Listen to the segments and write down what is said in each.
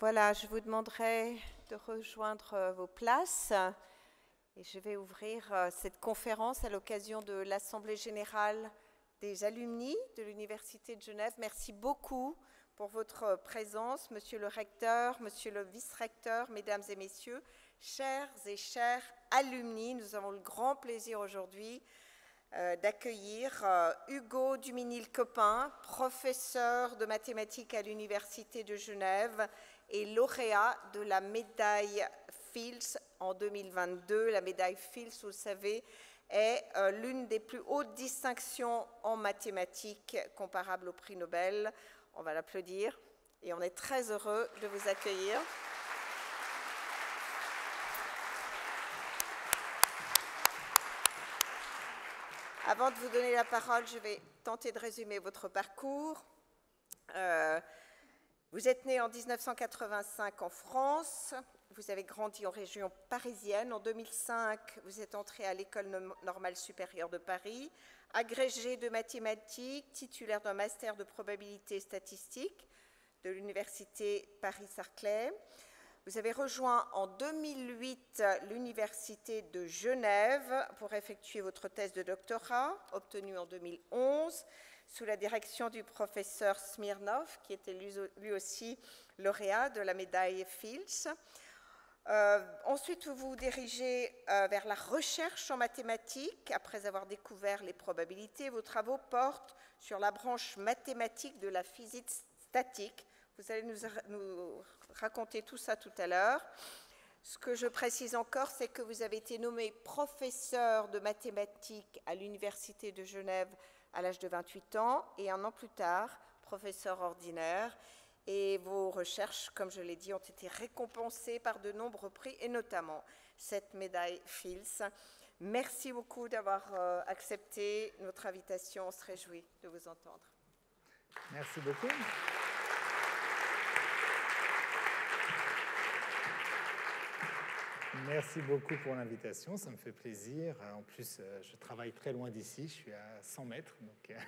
Voilà, je vous demanderai de rejoindre vos places et je vais ouvrir cette conférence à l'occasion de l'Assemblée générale des alumni de l'Université de Genève. Merci beaucoup pour votre présence, Monsieur le recteur, Monsieur le vice-recteur, Mesdames et Messieurs, chers et chers alumni. Nous avons le grand plaisir aujourd'hui d'accueillir Hugo Duminil-Copin, professeur de mathématiques à l'Université de Genève et lauréat de la médaille Fields en 2022. La médaille Fields, vous le savez, est l'une des plus hautes distinctions en mathématiques comparables au prix Nobel. On va l'applaudir et on est très heureux de vous accueillir. Avant de vous donner la parole, je vais tenter de résumer votre parcours. Vous êtes né en 1985 en France, vous avez grandi en région parisienne. En 2005, vous êtes entré à l'École normale supérieure de Paris, agrégé de mathématiques, titulaire d'un master de probabilité statistique de l'Université Paris-Saclay. Vous avez rejoint en 2008 l'Université de Genève pour effectuer votre thèse de doctorat, obtenue en 2011, sous la direction du professeur Smirnov, qui était lui aussi lauréat de la médaille Fields. Ensuite, vous vous dirigez vers la recherche en mathématiques. Après avoir découvert les probabilités, vos travaux portent sur la branche mathématique de la physique statique. Vous allez nous raconter tout ça tout à l'heure. Ce que je précise encore, c'est que vous avez été nommé professeur de mathématiques à l'Université de Genève à l'âge de 28 ans et un an plus tard, professeur ordinaire. Et vos recherches, comme je l'ai dit, ont été récompensées par de nombreux prix et notamment cette médaille Fields. Merci beaucoup d'avoir accepté notre invitation. On se réjouit de vous entendre. Merci beaucoup. Merci beaucoup pour l'invitation, ça me fait plaisir. En plus, je travaille très loin d'ici, je suis à 100 mètres, donc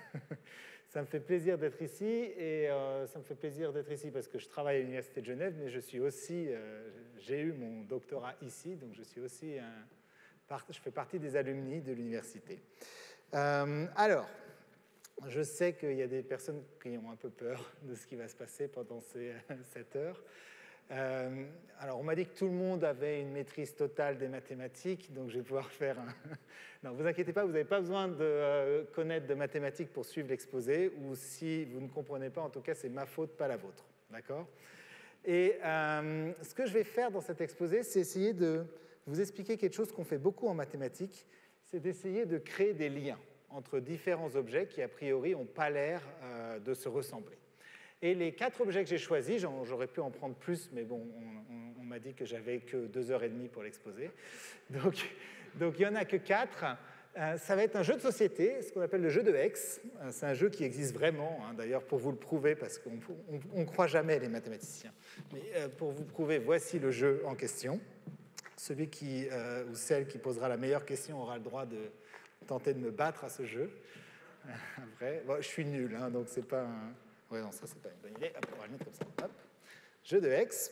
ça me fait plaisir d'être ici. Et ça me fait plaisir d'être ici parce que je travaille à l'Université de Genève, mais je suis aussi, j'ai eu mon doctorat ici, donc je suis aussi, je fais partie des alumni de l'université. Alors, je sais qu'il y a des personnes qui ont un peu peur de ce qui va se passer pendant cette heure. Alors, on m'a dit que tout le monde avait une maîtrise totale des mathématiques, donc je vais pouvoir faire un... Non, vous inquiétez pas, vous n'avez pas besoin de connaître de mathématiques pour suivre l'exposé, ou si vous ne comprenez pas, en tout cas, c'est ma faute, pas la vôtre. D'accord ? Et ce que je vais faire dans cet exposé, c'est essayer de vous expliquer quelque chose qu'on fait beaucoup en mathématiques, c'est d'essayer de créer des liens entre différents objets qui, a priori, n'ont pas l'air de se ressembler. Et les 4 objets que j'ai choisis, j'aurais pu en prendre plus, mais bon, on m'a dit que j'avais que 2h30 pour l'exposer. Donc il n'y en a que 4. Ça va être un jeu de société, ce qu'on appelle le jeu de Hex. C'est un jeu qui existe vraiment, d'ailleurs, pour vous le prouver, parce qu'on ne croit jamais, les mathématiciens. Mais pour vous prouver, voici le jeu en question. Celui ou celle qui posera la meilleure question aura le droit de tenter de me battre à ce jeu. Après, bon, je suis nul, donc c'est pas un... Ouais, non, ça, c'est pas une bonne idée. Hop, on va le mettre comme ça. Hop. Jeu de Hex.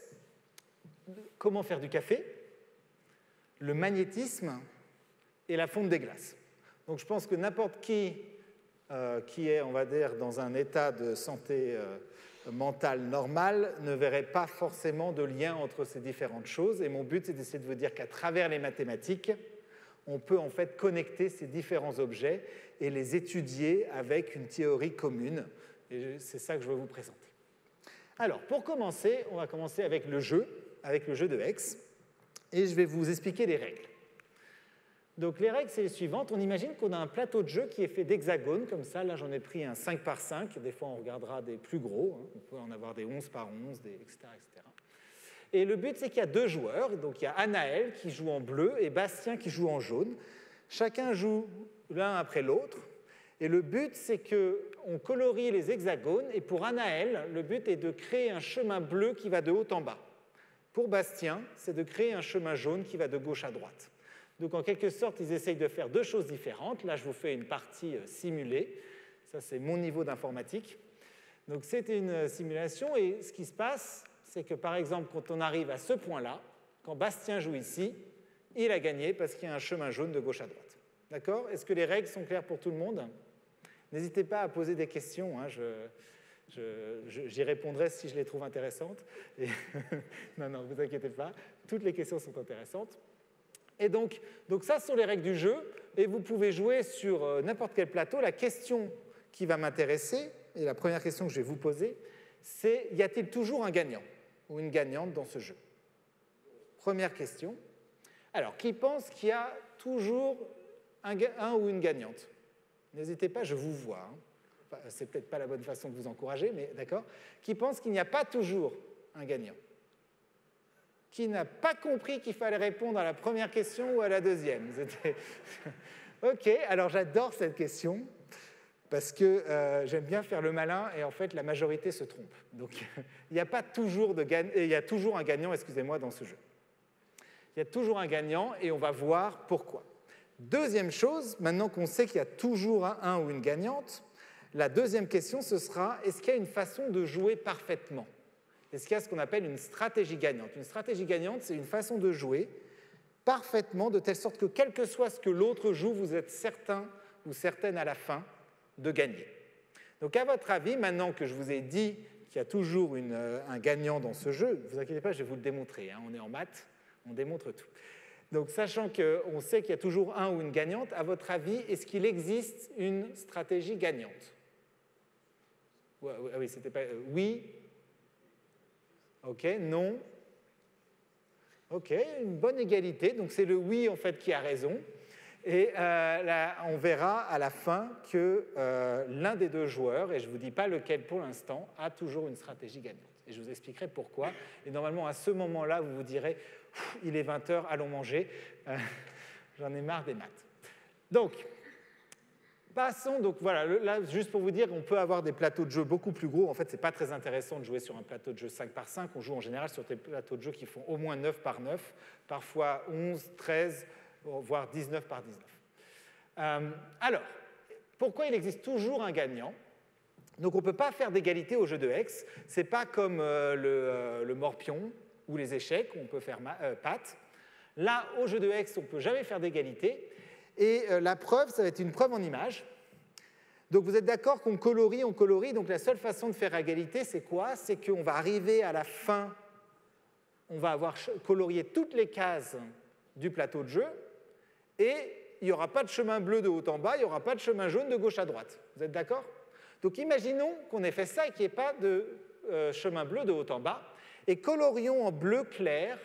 Comment faire du café, le magnétisme et la fonte des glaces. Donc, je pense que n'importe qui est, on va dire, dans un état de santé mentale normal ne verrait pas forcément de lien entre ces différentes choses. Et mon but, c'est d'essayer de vous dire qu'à travers les mathématiques, on peut en fait connecter ces différents objets et les étudier avec une théorie commune. Et c'est ça que je vais vous présenter. Alors, pour commencer, on va commencer avec le jeu de Hex, et je vais vous expliquer les règles. Donc, les règles, c'est les suivantes. On imagine qu'on a un plateau de jeu qui est fait d'hexagones, comme ça. Là, j'en ai pris un 5 par 5. Des fois, on regardera des plus gros. On peut en avoir des 11 par 11, etc., etc. Et le but, c'est qu'il y a 2 joueurs. Donc, il y a Anaël qui joue en bleu et Bastien qui joue en jaune. Chacun joue l'un après l'autre. Et le but, c'est qu'on colorie les hexagones. Et pour Anaël, le but est de créer un chemin bleu qui va de haut en bas. Pour Bastien, c'est de créer un chemin jaune qui va de gauche à droite. Donc, en quelque sorte, ils essayent de faire 2 choses différentes. Là, je vous fais une partie simulée. Ça, c'est mon niveau d'informatique. Donc, c'est une simulation. Et ce qui se passe, c'est que, par exemple, quand on arrive à ce point-là, quand Bastien joue ici, il a gagné parce qu'il y a un chemin jaune de gauche à droite. D'accord? Est-ce que les règles sont claires pour tout le monde? N'hésitez pas à poser des questions, hein, j'y répondrai si je les trouve intéressantes. Et non, ne vous inquiétez pas, toutes les questions sont intéressantes. Et donc ça, ce sont les règles du jeu, et vous pouvez jouer sur n'importe quel plateau. La question qui va m'intéresser, et la première question que je vais vous poser, c'est y a-t-il toujours un gagnant ou une gagnante dans ce jeu? Première question. Alors, qui pense qu'il y a toujours un ou une gagnante? N'hésitez pas, je vous vois. Hein. C'est peut-être pas la bonne façon de vous encourager, mais d'accord. Qui pense qu'il n'y a pas toujours un gagnant? Qui n'a pas compris qu'il fallait répondre à la première question ou à la deuxième? OK, alors j'adore cette question, parce que j'aime bien faire le malin, et en fait, la majorité se trompe. Donc, il n'y a pas toujours il y a toujours un gagnant, excusez-moi, dans ce jeu. Il y a toujours un gagnant, et on va voir pourquoi. Deuxième chose, maintenant qu'on sait qu'il y a toujours un ou une gagnante, la deuxième question, ce sera, est-ce qu'il y a une façon de jouer parfaitement? Est-ce qu'il y a ce qu'on appelle une stratégie gagnante? Une stratégie gagnante, c'est une façon de jouer parfaitement, de telle sorte que, quel que soit ce que l'autre joue, vous êtes certain ou certaine à la fin de gagner. Donc, à votre avis, maintenant que je vous ai dit qu'il y a toujours un gagnant dans ce jeu, ne vous inquiétez pas, je vais vous le démontrer, hein, on est en maths, on démontre tout. Donc, sachant qu'on sait qu'il y a toujours un ou une gagnante, à votre avis, est-ce qu'il existe une stratégie gagnante? Oui, c'était pas... Oui? OK, non? OK, une bonne égalité. Donc, c'est le oui, en fait, qui a raison. Et là, on verra à la fin que l'un des deux joueurs, et je ne vous dis pas lequel pour l'instant, a toujours une stratégie gagnante. Et je vous expliquerai pourquoi. Et normalement, à ce moment-là, vous vous direz « il est 20h, allons manger, j'en ai marre des maths ». Donc, passons, donc voilà, là, juste pour vous dire, on peut avoir des plateaux de jeu beaucoup plus gros. En fait, ce n'est pas très intéressant de jouer sur un plateau de jeu 5x5. On joue en général sur des plateaux de jeu qui font au moins 9x9, parfois 11, 13, voire 19x19. Alors, pourquoi il existe toujours un gagnant? Donc, on ne peut pas faire d'égalité au jeu de Hex. Ce n'est pas comme le morpion ou les échecs, où on peut faire patte. Là, au jeu de Hex, on ne peut jamais faire d'égalité. Et la preuve, ça va être une preuve en image. Donc, vous êtes d'accord qu'on colorie, on colorie. Donc, la seule façon de faire égalité, c'est quoi? C'est qu'on va arriver à la fin, on va avoir colorié toutes les cases du plateau de jeu, et il n'y aura pas de chemin bleu de haut en bas, il n'y aura pas de chemin jaune de gauche à droite. Vous êtes d'accord? Donc, imaginons qu'on ait fait ça et qu'il n'y ait pas de chemin bleu de haut en bas, et colorions en bleu clair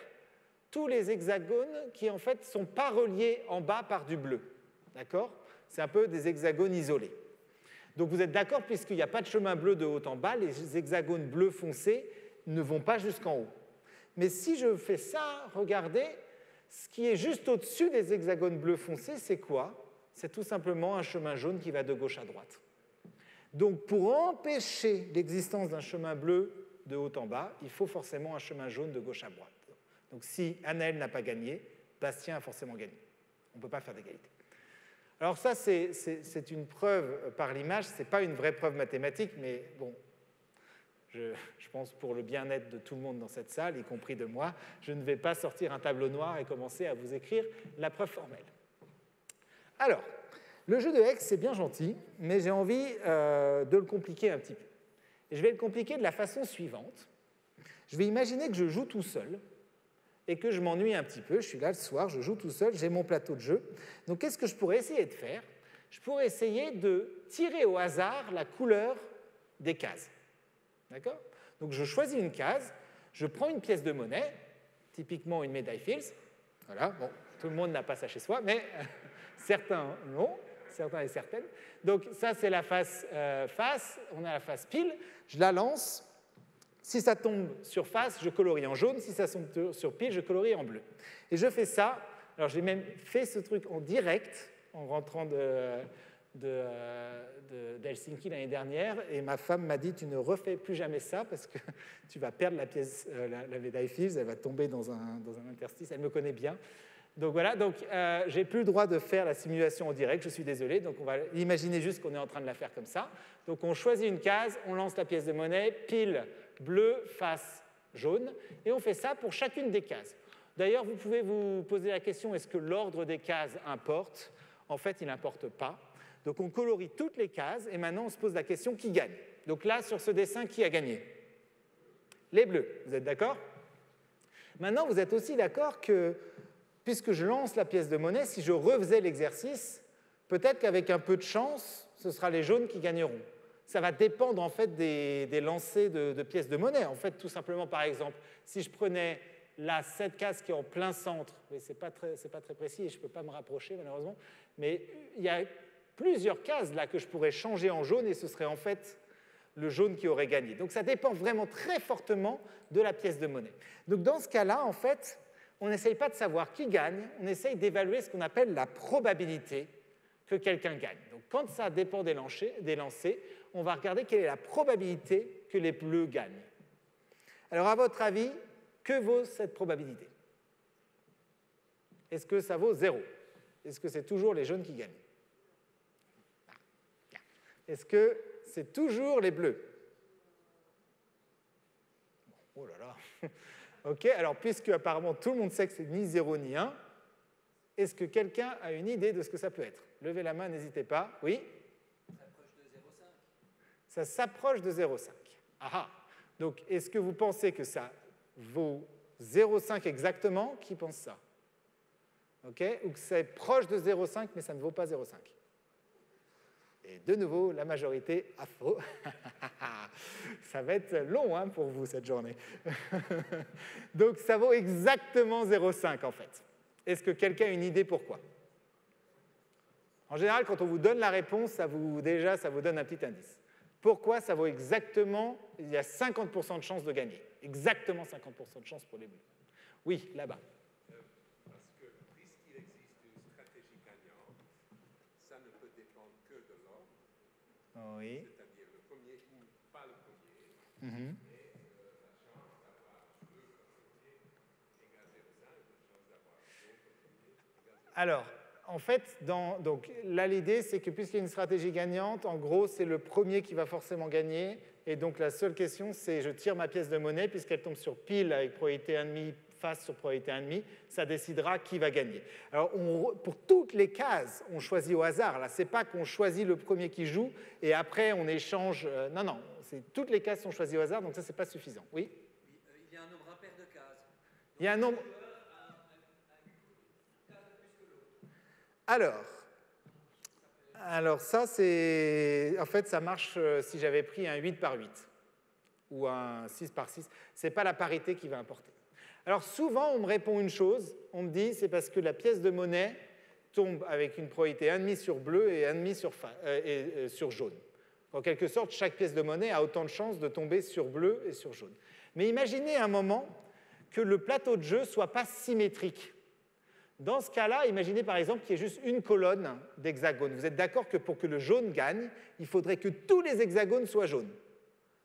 tous les hexagones qui, en fait, ne sont pas reliés en bas par du bleu. D'accord? C'est un peu des hexagones isolés. Donc, vous êtes d'accord, puisqu'il n'y a pas de chemin bleu de haut en bas, les hexagones bleus foncés ne vont pas jusqu'en haut. Mais si je fais ça, regardez, ce qui est juste au-dessus des hexagones bleus foncés, c'est quoi? C'est tout simplement un chemin jaune qui va de gauche à droite. Donc, pour empêcher l'existence d'un chemin bleu de haut en bas, il faut forcément un chemin jaune de gauche à droite. Donc, si Anaël n'a pas gagné, Bastien a forcément gagné. On ne peut pas faire d'égalité. Alors ça, c'est une preuve par l'image. Ce n'est pas une vraie preuve mathématique, mais bon, je pense pour le bien-être de tout le monde dans cette salle, y compris de moi, je ne vais pas sortir un tableau noir et commencer à vous écrire la preuve formelle. Alors, le jeu de Hex, c'est bien gentil, mais j'ai envie de le compliquer un petit peu. Et je vais le compliquer de la façon suivante. Je vais imaginer que je joue tout seul et que je m'ennuie un petit peu. Je suis là le soir, je joue tout seul, j'ai mon plateau de jeu. Donc, qu'est-ce que je pourrais essayer de faire? Je pourrais essayer de tirer au hasard la couleur des cases. D'accord? Donc, je choisis une case, je prends une pièce de monnaie, typiquement une médaille Fields. Voilà, bon, tout le monde n'a pas ça chez soi, mais certains l'ont, certains et certaines. Donc, ça, c'est la face face, on a la face pile, je la lance. Si ça tombe sur face, je colorie en jaune. Si ça tombe sur pile, je colorie en bleu. Et je fais ça. Alors, j'ai même fait ce truc en direct, en rentrant d'Helsinki l'année dernière. Et ma femme m'a dit, tu ne refais plus jamais ça parce que tu vas perdre la pièce, la médaille Fields, elle va tomber dans un interstice. Elle me connaît bien. Donc voilà, je n'ai plus le droit de faire la simulation en direct, je suis désolé. Donc on va imaginer juste qu'on est en train de la faire comme ça. Donc on choisit une case, on lance la pièce de monnaie, pile bleu, face jaune, et on fait ça pour chacune des cases. D'ailleurs, vous pouvez vous poser la question, est-ce que l'ordre des cases importe? En fait, il n'importe pas. Donc on colorie toutes les cases, et maintenant on se pose la question, qui gagne? Donc là, sur ce dessin, qui a gagné? Les bleus, vous êtes d'accord? Maintenant, vous êtes aussi d'accord que, puisque je lance la pièce de monnaie, si je refaisais l'exercice, peut-être qu'avec un peu de chance, ce sera les jaunes qui gagneront. Ça va dépendre en fait des lancers de pièces de monnaie. En fait, tout simplement, par exemple, si je prenais là cette case qui est en plein centre, mais ce n'est pas très précis et je ne peux pas me rapprocher malheureusement, mais il y a plusieurs cases là que je pourrais changer en jaune et ce serait en fait le jaune qui aurait gagné. Donc ça dépend vraiment très fortement de la pièce de monnaie. Donc dans ce cas-là, en fait, on n'essaye pas de savoir qui gagne, on essaye d'évaluer ce qu'on appelle la probabilité que quelqu'un gagne. Donc quand ça dépend des lancers, on va regarder quelle est la probabilité que les bleus gagnent. Alors à votre avis, que vaut cette probabilité? Est-ce que ça vaut 0? Est-ce que c'est toujours les jaunes qui gagnent? Est-ce que c'est toujours les bleus? Oh là là. OK, alors puisque apparemment tout le monde sait que c'est ni 0 ni 1, est-ce que quelqu'un a une idée de ce que ça peut être? Levez la main, n'hésitez pas. Oui? Ça s'approche de 0,5. Ah! Donc, est-ce que vous pensez que ça vaut 0,5 exactement? Qui pense ça? OK? Ou que c'est proche de 0,5, mais ça ne vaut pas 0,5? Et de nouveau, la majorité a faux. Ça va être long hein, pour vous, cette journée. Donc, ça vaut exactement 0,5 en fait. Est-ce que quelqu'un a une idée pourquoi? En général, quand on vous donne la réponse, ça vous donne un petit indice. Pourquoi ça vaut exactement, il y a 50% de chances de gagner. Exactement 50% de chances pour les bleus. Oui, là-bas. Parce que puisqu'il existe une stratégie gagnante, ça ne peut dépendre que de l'ordre. Oui. C'est-à-dire le premier ou pas le premier. Mm-hmm. Et la chance d'avoir bleu comme premier égale 0,5, la chance d'avoir jaune comme premier égale 0,5. Alors, en fait, donc, là, l'idée, c'est que puisqu'il y a une stratégie gagnante, en gros, c'est le premier qui va forcément gagner. Et donc, la seule question, c'est je tire ma pièce de monnaie, puisqu'elle tombe sur pile avec probabilité 1,5, face sur probabilité 1,5, ça décidera qui va gagner. Alors, pour toutes les cases, on choisit au hasard. Là, ce n'est pas qu'on choisit le premier qui joue et après, on échange. Non, toutes les cases sont choisies au hasard, donc ça, ce n'est pas suffisant. Oui? Il y a un nombre impair de cases. Donc, il y a un nombre. Alors ça, c'est... En fait, ça marche si j'avais pris un 8 par 8 ou un 6 par 6. Ce n'est pas la parité qui va importer. Alors souvent, on me répond une chose. On me dit, c'est parce que la pièce de monnaie tombe avec une probabilité 1,5 sur bleu et 1,5 sur jaune. En quelque sorte, chaque pièce de monnaie a autant de chances de tomber sur bleu et sur jaune. Mais imaginez un moment que le plateau de jeu ne soit pas symétrique. Dans ce cas-là, imaginez par exemple qu'il y ait juste une colonne d'hexagones. Vous êtes d'accord que pour que le jaune gagne, il faudrait que tous les hexagones soient jaunes.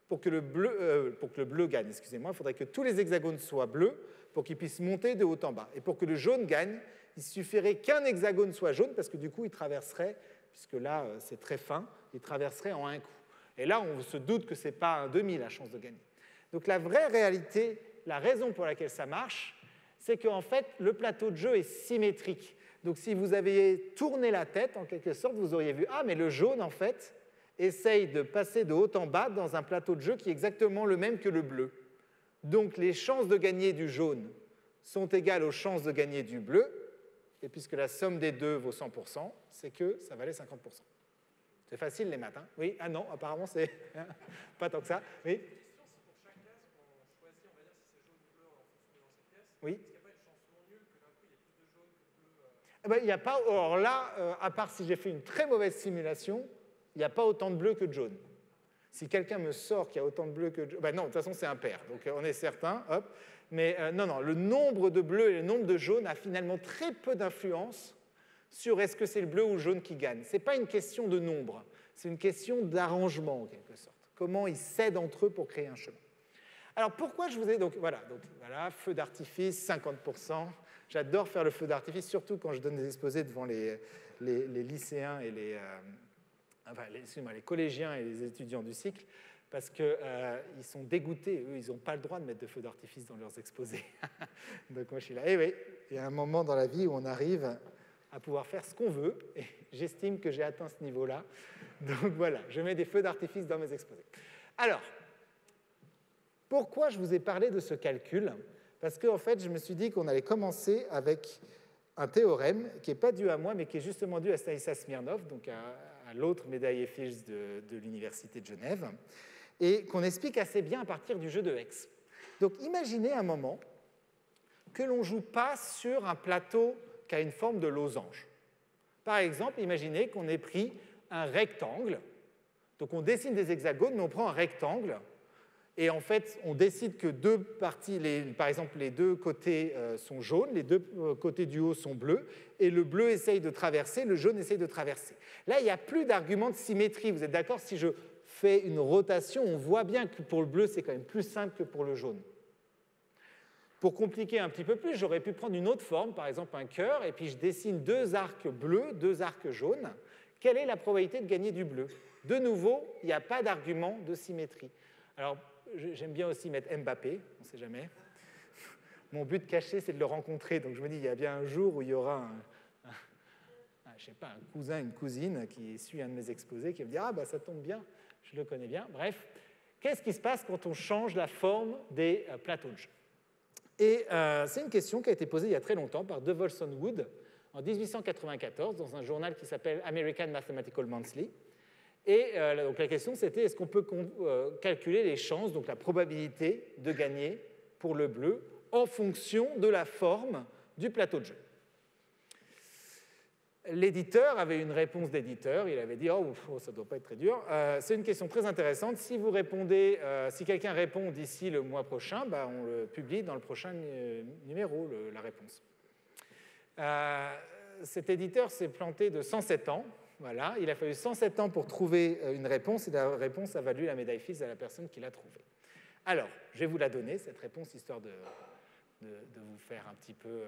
Pour que le bleu gagne, excusez-moi, il faudrait que tous les hexagones soient bleus pour qu'ils puissent monter de haut en bas. Et pour que le jaune gagne, il suffirait qu'un hexagone soit jaune parce que du coup, il traverserait, puisque là, c'est très fin, il traverserait en un coup. Et là, on se doute que ce n'est pas un demi la chance de gagner. Donc la vraie réalité, la raison pour laquelle ça marche, c'est qu'en fait, le plateau de jeu est symétrique. Donc si vous aviez tourné la tête, en quelque sorte, vous auriez vu « Ah, mais le jaune, en fait, essaye de passer de haut en bas dans un plateau de jeu qui est exactement le même que le bleu. Donc les chances de gagner du jaune sont égales aux chances de gagner du bleu, et puisque la somme des deux vaut 100%, c'est que ça valait 50%. C'est facile les maths, hein? Oui? Ah non, apparemment, c'est pas tant que ça. Oui? Oui. Il n'y a pas, or là, à part si j'ai fait une très mauvaise simulation, il n'y a pas autant de bleu que de jaune. Si quelqu'un me sort qu'il y a autant de bleu que de jaune, non, de toute façon, c'est impair, donc on est certain, hop. Mais non, le nombre de bleus et le nombre de jaunes a finalement très peu d'influence sur est-ce que c'est le bleu ou le jaune qui gagne. Ce n'est pas une question de nombre, c'est une question d'arrangement, en quelque sorte. Comment ils s'aident entre eux pour créer un chemin. Alors pourquoi je vous ai... Donc voilà, feu d'artifice, 50%. J'adore faire le feu d'artifice, surtout quand je donne des exposés devant les lycéens et les collégiens et les étudiants du cycle, parce qu'ils sont dégoûtés. Eux, ils n'ont pas le droit de mettre de feux d'artifice dans leurs exposés. Donc moi, je suis là. Eh oui, il y a un moment dans la vie où on arrive à pouvoir faire ce qu'on veut, et j'estime que j'ai atteint ce niveau-là. Donc voilà, je mets des feux d'artifice dans mes exposés. Alors, pourquoi je vous ai parlé de ce calcul? Parce qu'en fait, je me suis dit qu'on allait commencer avec un théorème qui n'est pas dû à moi, mais qui est justement dû à Stanislas Smirnov, donc à l'autre médaillé Fields de l'Université de Genève, et qu'on explique assez bien à partir du jeu de Hex. Donc imaginez un moment que l'on ne joue pas sur un plateau qui a une forme de losange. Par exemple, imaginez qu'on ait pris un rectangle, donc on dessine des hexagones, mais on prend un rectangle, et en fait, on décide que deux parties, par exemple, les deux côtés sont jaunes, les deux côtés du haut sont bleus, et le bleu essaye de traverser, le jaune essaye de traverser. Là, il n'y a plus d'argument de symétrie. Vous êtes d'accord? Si je fais une rotation, on voit bien que pour le bleu, c'est quand même plus simple que pour le jaune. Pour compliquer un petit peu plus, j'aurais pu prendre une autre forme, par exemple un cœur, et puis je dessine deux arcs bleus, deux arcs jaunes. Quelle est la probabilité de gagner du bleu? De nouveau, il n'y a pas d'argument de symétrie. Alors, j'aime bien aussi mettre Mbappé, on ne sait jamais. Mon but caché, c'est de le rencontrer. Donc je me dis, il y a bien un jour où il y aura je sais pas, un cousin, une cousine qui suit un de mes exposés, qui va me dire « Ah, bah, ça tombe bien, je le connais bien. » Bref, qu'est-ce qui se passe quand on change la forme des plateaux de jeu? Et c'est une question qui a été posée il y a très longtemps par De Volson Wood en 1894 dans un journal qui s'appelle American Mathematical Monthly. Et donc la question, c'était est-ce qu'on peut calculer les chances, donc la probabilité de gagner pour le bleu en fonction de la forme du plateau de jeu? L'éditeur avait une réponse d'éditeur. Il avait dit « Oh, ça ne doit pas être très dur. » C'est une question très intéressante. Si vous répondez, si quelqu'un répond d'ici le mois prochain, bah, on le publie dans le prochain numéro, la réponse. Cet éditeur s'est planté de 107 ans. Voilà, il a fallu 107 ans pour trouver une réponse, et la réponse a valu la médaille Fields à la personne qui l'a trouvée. Alors, je vais vous la donner, cette réponse, histoire de vous faire un petit peu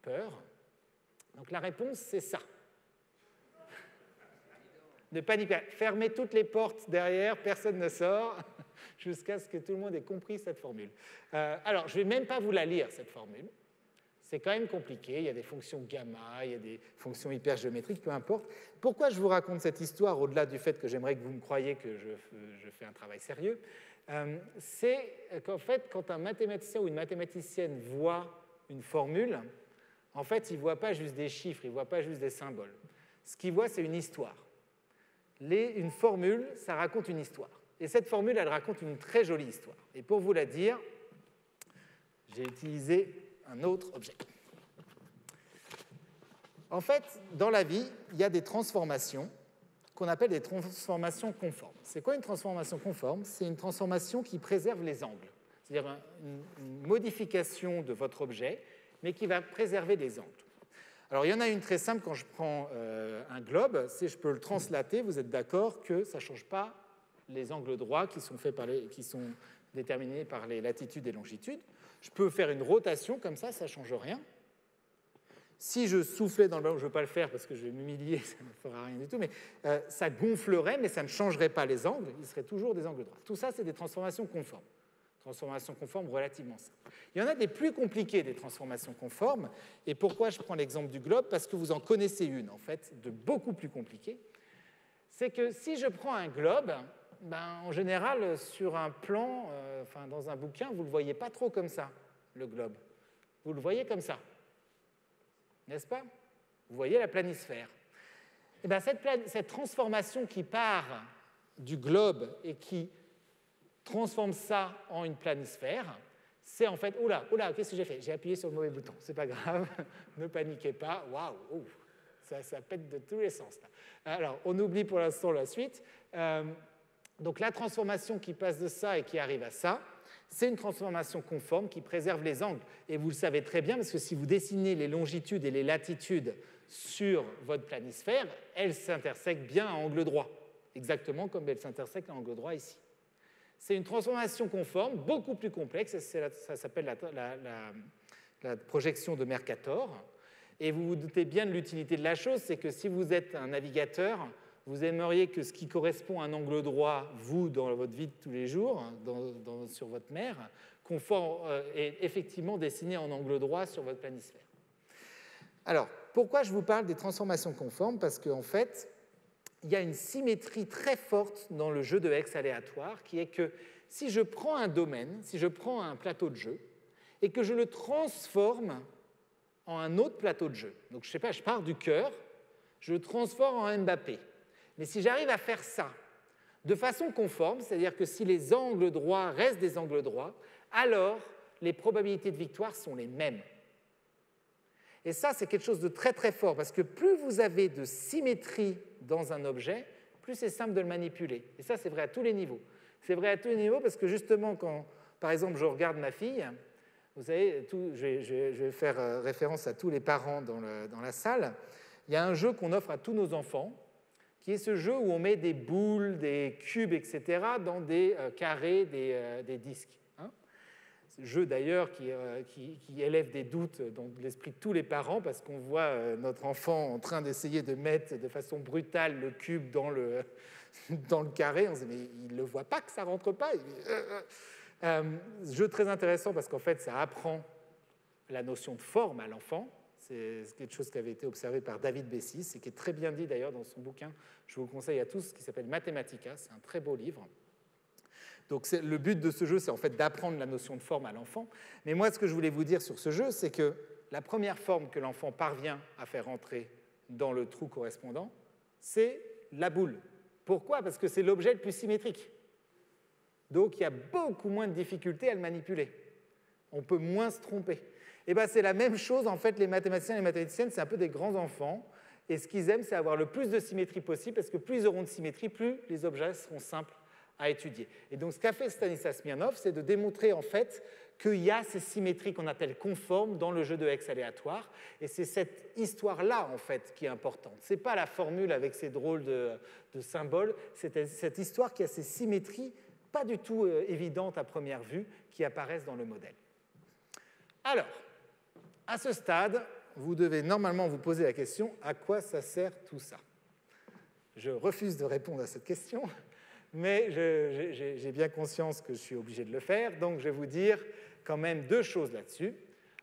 peur. Donc la réponse, c'est ça. Ne paniquez pas, fermez toutes les portes derrière, personne ne sort, jusqu'à ce que tout le monde ait compris cette formule. Alors, je ne vais même pas vous la lire, cette formule. C'est quand même compliqué, il y a des fonctions gamma, il y a des fonctions hypergéométriques, peu importe. Pourquoi je vous raconte cette histoire, au-delà du fait que j'aimerais que vous me croyiez que je fais un travail sérieux, c'est qu'en fait, quand un mathématicien ou une mathématicienne voit une formule, en fait, il ne voit pas juste des chiffres, il ne voit pas juste des symboles. Ce qu'il voit, c'est une histoire. Une formule, ça raconte une histoire. Et cette formule, elle raconte une très jolie histoire. Et pour vous la dire, j'ai utilisé un autre objet. En fait, dans la vie, il y a des transformations qu'on appelle des transformations conformes. C'est quoi une transformation conforme? C'est une transformation qui préserve les angles. C'est-à-dire une modification de votre objet, mais qui va préserver les angles. Alors, il y en a une très simple quand je prends un globe, c'est je peux le translater, vous êtes d'accord que ça ne change pas les angles droits qui sont déterminés par les latitudes et longitudes. Je peux faire une rotation comme ça ne change rien. Si je soufflais dans le ballon, je ne veux pas le faire parce que je vais m'humilier, ça ne fera rien du tout, mais ça gonflerait, mais ça ne changerait pas les angles, il serait toujours des angles droits. Tout ça, c'est des transformations conformes. Transformations conformes relativement simples. Il y en a des plus compliquées, des transformations conformes. Et pourquoi je prends l'exemple du globe? Parce que vous en connaissez une, en fait, de beaucoup plus compliquée. C'est que si je prends un globe, ben, en général, sur un plan, dans un bouquin, vous ne le voyez pas trop comme ça, le globe. Vous le voyez comme ça. N'est-ce pas? Vous voyez la planisphère. Et bien, cette transformation qui part du globe et qui transforme ça en une planisphère, c'est en fait, oula, qu'est-ce que j'ai fait? J'ai appuyé sur le mauvais bouton, c'est pas grave, ne paniquez pas, waouh, ça pète de tous les sens. Là. Alors, on oublie pour l'instant la suite. Donc, la transformation qui passe de ça et qui arrive à ça, c'est une transformation conforme qui préserve les angles. Et vous le savez très bien, parce que si vous dessinez les longitudes et les latitudes sur votre planisphère, elles s'intersectent bien à angle droit, exactement comme elles s'intersectent à angle droit ici. C'est une transformation conforme, beaucoup plus complexe, ça s'appelle la projection de Mercator. Et vous vous doutez bien de l'utilité de la chose, c'est que si vous êtes un navigateur, vous aimeriez que ce qui correspond à un angle droit, vous, dans votre vie de tous les jours, sur votre mer, est effectivement dessiné en angle droit sur votre planisphère. Alors, pourquoi je vous parle des transformations conformes? Parce qu'en fait, il y a une symétrie très forte dans le jeu de X aléatoire, qui est que si je prends un domaine, si je prends un plateau de jeu, et que je le transforme en un autre plateau de jeu, donc je sais pas, je pars du cœur, je le transforme en Mbappé. Mais si j'arrive à faire ça de façon conforme, c'est-à-dire que si les angles droits restent des angles droits, alors les probabilités de victoire sont les mêmes. Et ça, c'est quelque chose de très très fort, parce que plus vous avez de symétrie dans un objet, plus c'est simple de le manipuler. Et ça, c'est vrai à tous les niveaux. C'est vrai à tous les niveaux parce que justement, quand, par exemple, je regarde ma fille, vous savez, je vais faire référence à tous les parents dans la salle, il y a un jeu qu'on offre à tous nos enfants, qui est ce jeu où on met des boules, des cubes, etc., dans des carrés, des disques. Ce jeu d'ailleurs qui élève des doutes dans l'esprit de tous les parents, parce qu'on voit notre enfant en train d'essayer de mettre de façon brutale le cube dans le carré. On se dit, mais il ne le voit pas que ça ne rentre pas. Jeu très intéressant parce qu'en fait, ça apprend la notion de forme à l'enfant. C'est quelque chose qui avait été observé par David Bessis et qui est très bien dit d'ailleurs dans son bouquin. Je vous le conseille à tous, qui s'appelle Mathematica. C'est un très beau livre. Donc le but de ce jeu, c'est en fait d'apprendre la notion de forme à l'enfant. Mais moi, ce que je voulais vous dire sur ce jeu, c'est que la première forme que l'enfant parvient à faire entrer dans le trou correspondant, c'est la boule. Pourquoi? Parce que c'est l'objet le plus symétrique. Donc il y a beaucoup moins de difficultés à le manipuler. On peut moins se tromper. Et bien c'est la même chose, en fait, les mathématiciens et les mathématiciennes, c'est un peu des grands enfants. Et ce qu'ils aiment, c'est avoir le plus de symétrie possible, parce que plus ils auront de symétrie, plus les objets seront simples à étudier. Et donc ce qu'a fait Stanislas Smirnov, c'est de démontrer en fait qu'il y a ces symétries qu'on appelle conformes dans le jeu de X aléatoire. Et c'est cette histoire-là, en fait, qui est importante. Ce n'est pas la formule avec ces drôles de symboles, c'est cette histoire qui a ces symétries pas du tout évidentes à première vue qui apparaissent dans le modèle. Alors, à ce stade, vous devez normalement vous poser la question, à quoi ça sert tout ça? Je refuse de répondre à cette question, mais j'ai bien conscience que je suis obligé de le faire, donc je vais vous dire quand même deux choses là-dessus.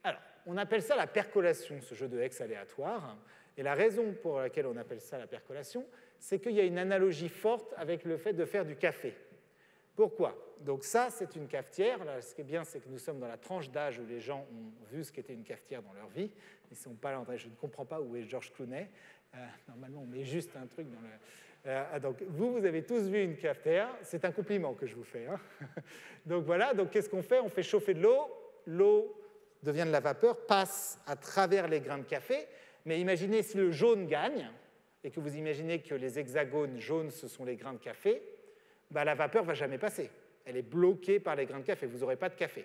Alors, on appelle ça la percolation, ce jeu de X aléatoire, et la raison pour laquelle on appelle ça la percolation, c'est qu'il y a une analogie forte avec le fait de faire du café. Pourquoi? Donc ça, c'est une cafetière. Là, ce qui est bien, c'est que nous sommes dans la tranche d'âge où les gens ont vu ce qu'était une cafetière dans leur vie. Ils sont pas là, je ne comprends pas où est George Clooney. Normalement, on met juste un truc dans le... donc, vous avez tous vu une cafetière. C'est un compliment que je vous fais. Hein. Donc voilà, donc qu'est-ce qu'on fait? On fait chauffer de l'eau. L'eau devient de la vapeur, passe à travers les grains de café. Mais imaginez si le jaune gagne, et que vous imaginez que les hexagones jaunes, ce sont les grains de café, ben, la vapeur ne va jamais passer. Elle est bloquée par les grains de café. Vous n'aurez pas de café.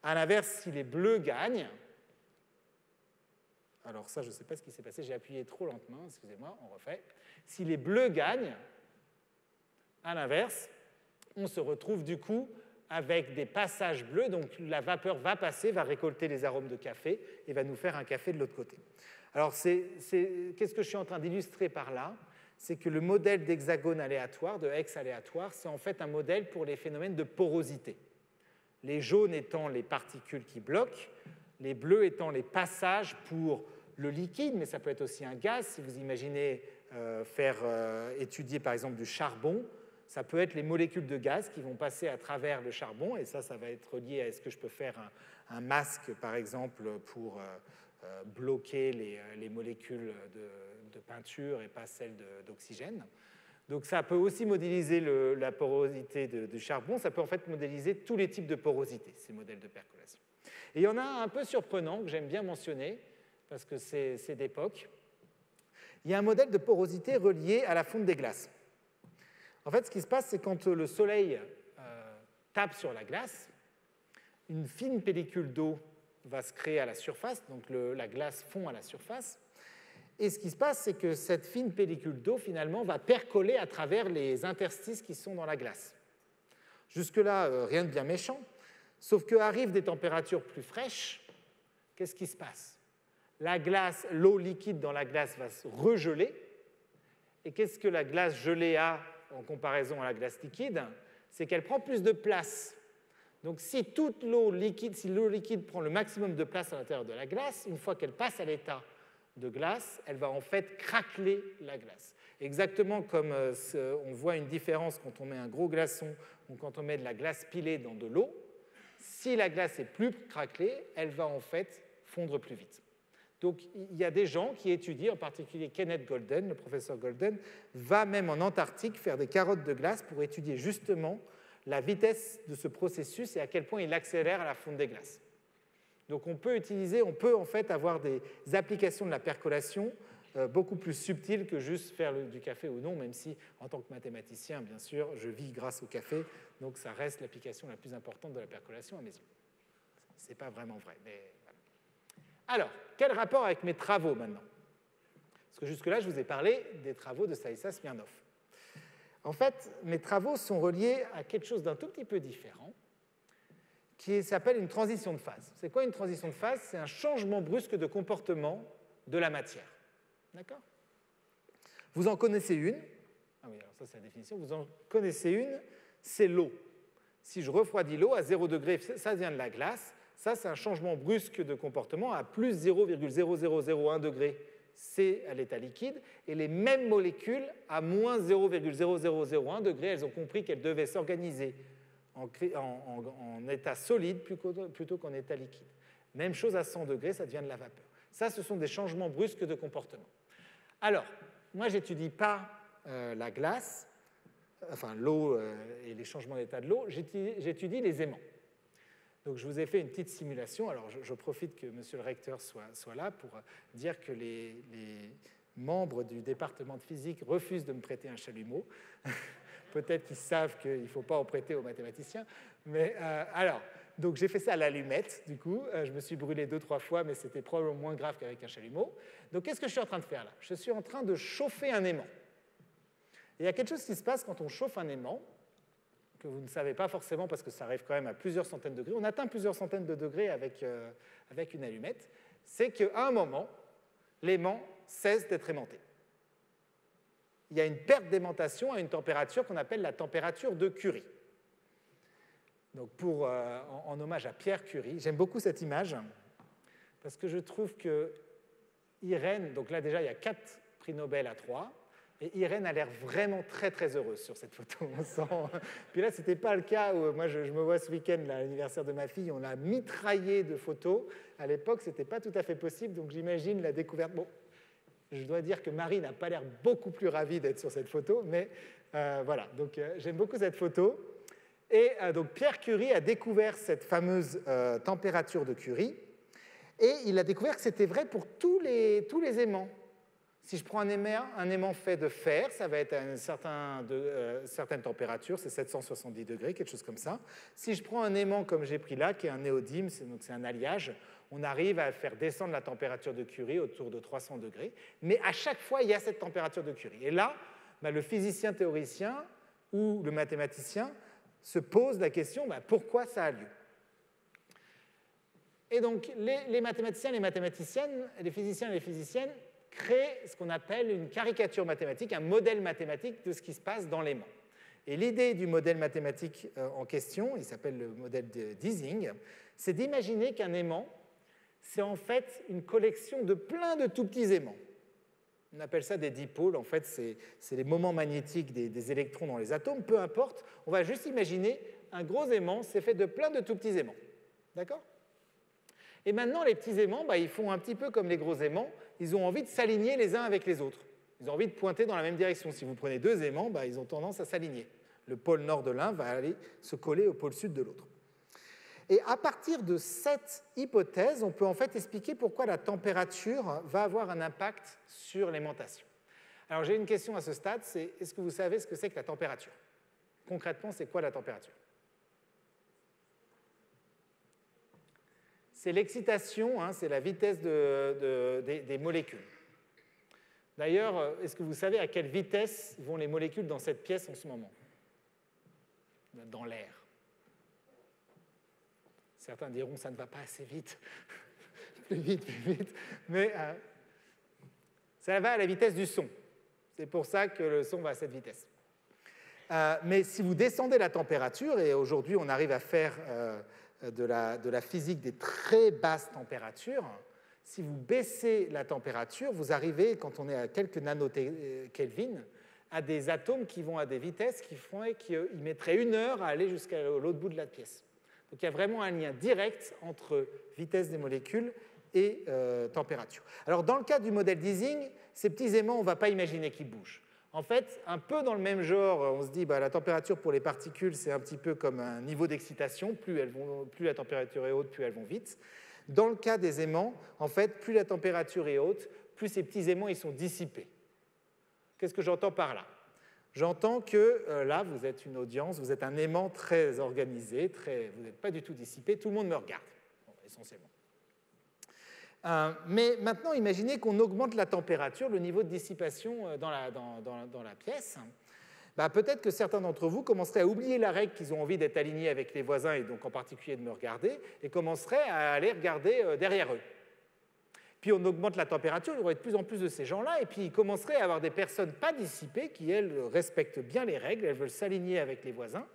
À l'inverse, si les bleus gagnent, alors ça, je ne sais pas ce qui s'est passé, j'ai appuyé trop lentement, excusez-moi, on refait. Si les bleus gagnent, à l'inverse, on se retrouve du coup avec des passages bleus, donc la vapeur va passer, va récolter les arômes de café et va nous faire un café de l'autre côté. Alors, qu'est-ce que je suis en train d'illustrer par là? C'est que le modèle d'hexagone aléatoire, de X aléatoire, c'est en fait un modèle pour les phénomènes de porosité. Les jaunes étant les particules qui bloquent, les bleus étant les passages pour le liquide, mais ça peut être aussi un gaz. Si vous imaginez faire étudier par exemple du charbon, ça peut être les molécules de gaz qui vont passer à travers le charbon, et ça va être lié à est-ce que je peux faire un masque par exemple pour bloquer les molécules de peinture et pas celles d'oxygène. Donc ça peut aussi modéliser la porosité du charbon, ça peut en fait modéliser tous les types de porosité, ces modèles de percolation. Et il y en a un peu surprenant que j'aime bien mentionner, parce que c'est d'époque. Il y a un modèle de porosité relié à la fonte des glaces. En fait, ce qui se passe, c'est quand le soleil tape sur la glace, une fine pellicule d'eau va se créer à la surface, donc la glace fond à la surface. Et ce qui se passe, c'est que cette fine pellicule d'eau, finalement, va percoler à travers les interstices qui sont dans la glace. Jusque-là, rien de bien méchant, sauf qu'arrivent des températures plus fraîches, qu'est-ce qui se passe? La glace, l'eau liquide dans la glace va se regeler, Et qu'est-ce que la glace gelée a en comparaison à la glace liquide? C'est qu'elle prend plus de place. Donc si toute l'eau liquide, si l'eau liquide prend le maximum de place à l'intérieur de la glace, une fois qu'elle passe à l'état de glace, elle va en fait craqueler la glace. Exactement comme on voit une différence quand on met un gros glaçon ou quand on met de la glace pilée dans de l'eau. Si la glace est plus craquelée, elle va en fait fondre plus vite. Donc il y a des gens qui étudient, en particulier Kenneth Golden, le professeur Golden, va même en Antarctique faire des carottes de glace pour étudier justement la vitesse de ce processus et à quel point il accélère la fonte des glaces. Donc on peut en fait avoir des applications de la percolation beaucoup plus subtiles que juste faire du café ou non, même si en tant que mathématicien, bien sûr, je vis grâce au café, donc ça reste l'application la plus importante de la percolation à mes yeux. Ce n'est pas vraiment vrai, mais voilà. Alors, quel rapport avec mes travaux maintenant? Parce que jusque-là, je vous ai parlé des travaux de Stanislas Smirnov. En fait, mes travaux sont reliés à quelque chose d'un tout petit peu différent, qui s'appelle une transition de phase. C'est quoi une transition de phase? C'est un changement brusque de comportement de la matière. D'accord? Vous en connaissez une. Ah oui, alors ça c'est la définition. Vous en connaissez une, c'est l'eau. Si je refroidis l'eau à 0 degré, ça vient de la glace. Ça, c'est un changement brusque de comportement à plus 0,0001 degré. C'est à l'état liquide. Et les mêmes molécules, à moins 0,0001 degré, elles ont compris qu'elles devaient s'organiser en état solide plutôt qu'en état liquide. Même chose à 100 degrés, ça devient de la vapeur. Ça, ce sont des changements brusques de comportement. Alors, moi, je n'étudie pas la glace, enfin l'eau et les changements d'état de l'eau, j'étudie les aimants. Donc, je vous ai fait une petite simulation. Alors, je profite que monsieur le recteur soit là pour dire que les membres du département de physique refusent de me prêter un chalumeau. Peut-être qu'ils savent qu'il ne faut pas en prêter aux mathématiciens. Mais alors, donc j'ai fait ça à l'allumette, du coup. Je me suis brûlé 2-3 fois, mais c'était probablement moins grave qu'avec un chalumeau. Donc, qu'est-ce que je suis en train de faire là? Je suis en train de chauffer un aimant. Et il y a quelque chose qui se passe quand on chauffe un aimant, que vous ne savez pas forcément parce que ça arrive quand même à plusieurs centaines de degrés. On atteint plusieurs centaines de degrés avec une allumette. C'est qu'à un moment, l'aimant cesse d'être aimanté. Il y a une perte d'aimantation à une température qu'on appelle la température de Curie. Donc en hommage à Pierre Curie, j'aime beaucoup cette image parce que je trouve que Irène, donc là déjà il y a 4 prix Nobel à 3, et Irène a l'air vraiment très très heureuse sur cette photo. On sent... Puis là, ce n'était pas le cas où moi je me vois ce week-end à l'anniversaire de ma fille, on a mitraillé de photos. À l'époque, ce n'était pas tout à fait possible, donc j'imagine la découverte. Bon, je dois dire que Marie n'a pas l'air beaucoup plus ravie d'être sur cette photo, mais voilà, donc j'aime beaucoup cette photo. Et donc Pierre Curie a découvert cette fameuse température de Curie, et il a découvert que c'était vrai pour tous les aimants. Si je prends un aimant fait de fer, ça va être à une certaine température, c'est 770 degrés, quelque chose comme ça. Si je prends un aimant comme j'ai pris là, qui est un néodyme, c'est un alliage, on arrive à faire descendre la température de Curie autour de 300 degrés. Mais à chaque fois, il y a cette température de Curie. Et là, le physicien théoricien ou le mathématicien se pose la question, pourquoi ça a lieu? Et donc, les mathématiciens, les mathématiciennes, les physiciens et les physiciennes créent ce qu'on appelle une caricature mathématique, un modèle mathématique de ce qui se passe dans l'aimant. Et l'idée du modèle mathématique en question, il s'appelle le modèle d'Ising, c'est d'imaginer qu'un aimant, c'est en fait une collection de plein de tout petits aimants. On appelle ça des dipôles, en fait, c'est les moments magnétiques des électrons dans les atomes, peu importe, on va juste imaginer un gros aimant, c'est fait de plein de tout petits aimants. D'accord? Et maintenant, les petits aimants, ils font un petit peu comme les gros aimants, ils ont envie de s'aligner les uns avec les autres. Ils ont envie de pointer dans la même direction. Si vous prenez 2 aimants, ils ont tendance à s'aligner. Le pôle nord de l'un va aller se coller au pôle sud de l'autre. Et à partir de cette hypothèse, on peut en fait expliquer pourquoi la température va avoir un impact sur l'aimantation. Alors j'ai une question à ce stade, c'est est-ce que vous savez ce que c'est que la température? Concrètement, c'est quoi la température? C'est l'excitation, c'est la vitesse des molécules. D'ailleurs, est-ce que vous savez à quelle vitesse vont les molécules dans cette pièce en ce moment? Dans l'air. Certains diront ça ne va pas assez vite, plus vite, mais ça va à la vitesse du son. C'est pour ça que le son va à cette vitesse. Mais si vous descendez la température, et aujourd'hui on arrive à faire de la physique des très basses températures, si vous baissez la température, vous arrivez, quand on est à quelques nanokelvin, à des atomes qui vont à des vitesses qui font qu'ils mettraient 1 heure à aller jusqu'à l'autre bout de la pièce. Donc il y a vraiment un lien direct entre vitesse des molécules et température. Alors dans le cas du modèle d'Ising, ces petits aimants, on ne va pas imaginer qu'ils bougent. En fait, un peu dans le même genre, on se dit la température pour les particules, c'est un petit peu comme un niveau d'excitation. Plus la température est haute, plus elles vont vite. Dans le cas des aimants, en fait, plus la température est haute, plus ces petits aimants ils sont dissipés. Qu'est-ce que j'entends par là? J'entends que là, vous êtes une audience, vous êtes un aimant très organisé, vous n'êtes pas du tout dissipé, tout le monde me regarde, essentiellement. Mais maintenant, imaginez qu'on augmente la température, le niveau de dissipation dans la pièce. Peut-être que certains d'entre vous commenceraient à oublier la règle qu'ils ont envie d'être alignés avec les voisins, et donc en particulier de me regarder, et commenceraient à aller regarder derrière eux. Puis on augmente la température, il y aurait de plus en plus de ces gens-là, et puis ils commenceraient à avoir des personnes pas dissipées qui, elles, respectent bien les règles, elles veulent s'aligner avec les voisins.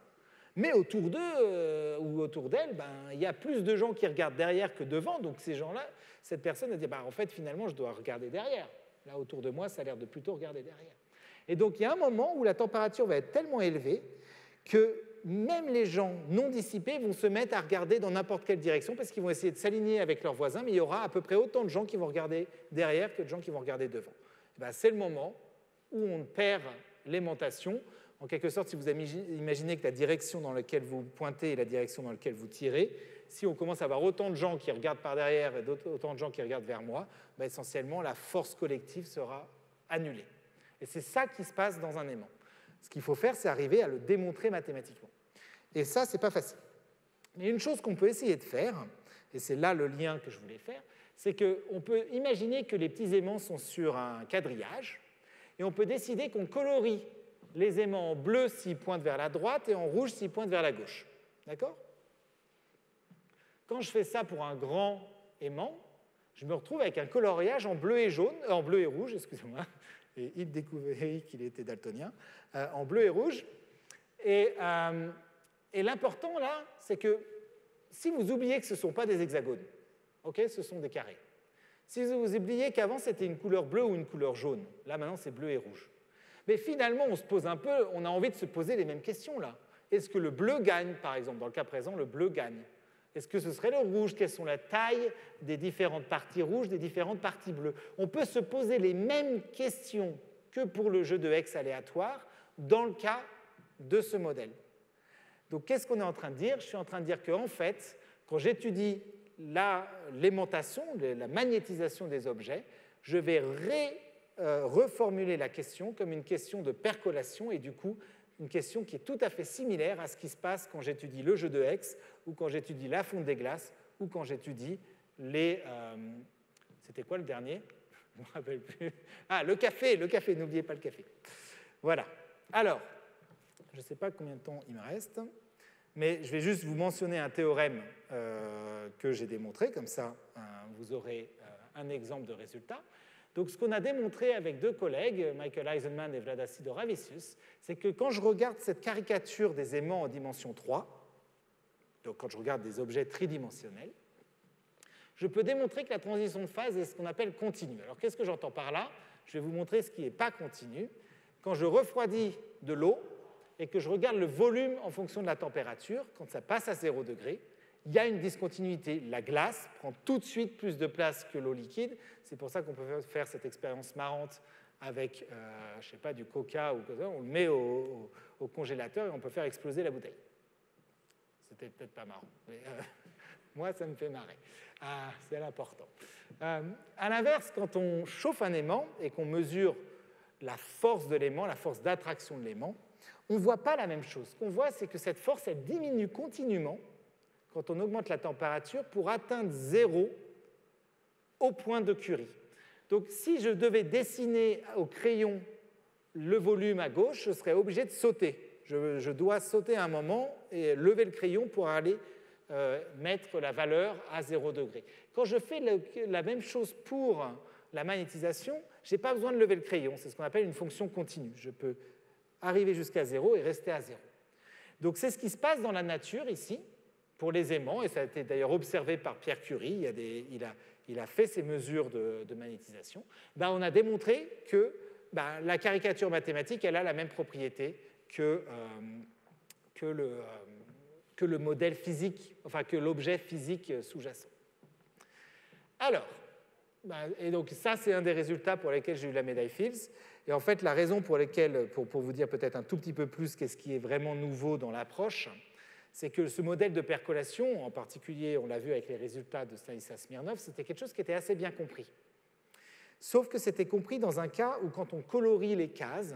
Mais autour d'eux ou autour d'elles, il y a plus de gens qui regardent derrière que devant, donc ces gens-là, cette personne a dit en fait, finalement, je dois regarder derrière. Là, autour de moi, ça a l'air de plutôt regarder derrière. Et donc, il y a un moment où la température va être tellement élevée que même les gens non dissipés vont se mettre à regarder dans n'importe quelle direction parce qu'ils vont essayer de s'aligner avec leurs voisins, mais il y aura à peu près autant de gens qui vont regarder derrière que de gens qui vont regarder devant. C'est le moment où on perd l'aimantation. En quelque sorte, si vous imaginez que la direction dans laquelle vous pointez est la direction dans laquelle vous tirez, si on commence à avoir autant de gens qui regardent par derrière et autant de gens qui regardent vers moi, essentiellement, la force collective sera annulée. Et c'est ça qui se passe dans un aimant. Ce qu'il faut faire, c'est arriver à le démontrer mathématiquement. Et ça, ce n'est pas facile. Mais une chose qu'on peut essayer de faire, et c'est là le lien que je voulais faire, c'est qu'on peut imaginer que les petits aimants sont sur un quadrillage, et on peut décider qu'on colorie les aimants en bleu s'ils pointent vers la droite et en rouge s'ils pointent vers la gauche. D'accord? Quand je fais ça pour un grand aimant, je me retrouve avec un coloriage en bleu et rouge, excusez-moi, et il découvrit qu'il était daltonien, en bleu et rouge. Et l'important là, c'est que si vous oubliez que ce ne sont pas des hexagones, okay, ce sont des carrés. Si vous oubliez qu'avant c'était une couleur bleue ou une couleur jaune, là maintenant c'est bleu et rouge. Mais finalement, on a envie de se poser les mêmes questions là. Est-ce que le bleu gagne, par exemple? Dans le cas présent, le bleu gagne. Est-ce que ce serait le rouge? Quelles sont la taille des différentes parties rouges, des différentes parties bleues? On peut se poser les mêmes questions que pour le jeu de hex aléatoire dans le cas de ce modèle. Donc, qu'est-ce qu'on est en train de dire? Je suis en train de dire qu'en fait, quand j'étudie l'aimantation, la magnétisation des objets, je vais reformuler la question comme une question de percolation et du coup, une question qui est tout à fait similaire à ce qui se passe quand j'étudie le jeu de hex ou quand j'étudie la fonte des glaces ou quand j'étudie les... C'était quoi le dernier? Je ne me rappelle plus. Ah, le café, n'oubliez pas le café. Voilà. Alors, je ne sais pas combien de temps il me reste, mais je vais juste vous mentionner un théorème que j'ai démontré, comme ça vous aurez un exemple de résultat. Donc, ce qu'on a démontré avec deux collègues, Michael Eisenman et Vladas Sidoravicius, c'est que quand je regarde cette caricature des aimants en dimension 3, donc quand je regarde des objets tridimensionnels, je peux démontrer que la transition de phase est ce qu'on appelle continue. Alors, qu'est-ce que j'entends par là? Je vais vous montrer ce qui n'est pas continu. Quand je refroidis de l'eau et que je regarde le volume en fonction de la température, quand ça passe à 0 degré, il y a une discontinuité. La glace prend tout de suite plus de place que l'eau liquide. C'est pour ça qu'on peut faire cette expérience marrante avec, je sais pas, du coca ou quoi, on le met au congélateur et on peut faire exploser la bouteille. C'était peut-être pas marrant, mais moi, ça me fait marrer. C'est l'important. À l'inverse, quand on chauffe un aimant et qu'on mesure la force de l'aimant, la force d'attraction de l'aimant, on ne voit pas la même chose. Ce qu'on voit, c'est que cette force, elle diminue continuellement quand on augmente la température pour atteindre 0 au point de Curie. Donc, si je devais dessiner au crayon le volume à gauche, je serais obligé de sauter. Je dois sauter à un moment et lever le crayon pour aller mettre la valeur à 0 degré. Quand je fais la même chose pour la magnétisation, je n'ai pas besoin de lever le crayon. C'est ce qu'on appelle une fonction continue. Je peux arriver jusqu'à 0 et rester à 0. Donc c'est ce qui se passe dans la nature ici, pour les aimants, et ça a été d'ailleurs observé par Pierre Curie. Il a fait ces mesures de magnétisation. On a démontré que la caricature mathématique, elle a la même propriété que le modèle physique, enfin que l'objet physique sous-jacent. Alors, et donc ça, c'est un des résultats pour lesquels j'ai eu la médaille Fields. Et en fait, la raison pour laquelle, pour vous dire peut-être un tout petit peu plus qu'est-ce qui est vraiment nouveau dans l'approche, c'est que ce modèle de percolation, en particulier, on l'a vu avec les résultats de Stanislas Smirnov, c'était quelque chose qui était assez bien compris. Sauf que c'était compris dans un cas où, quand on colorie les cases,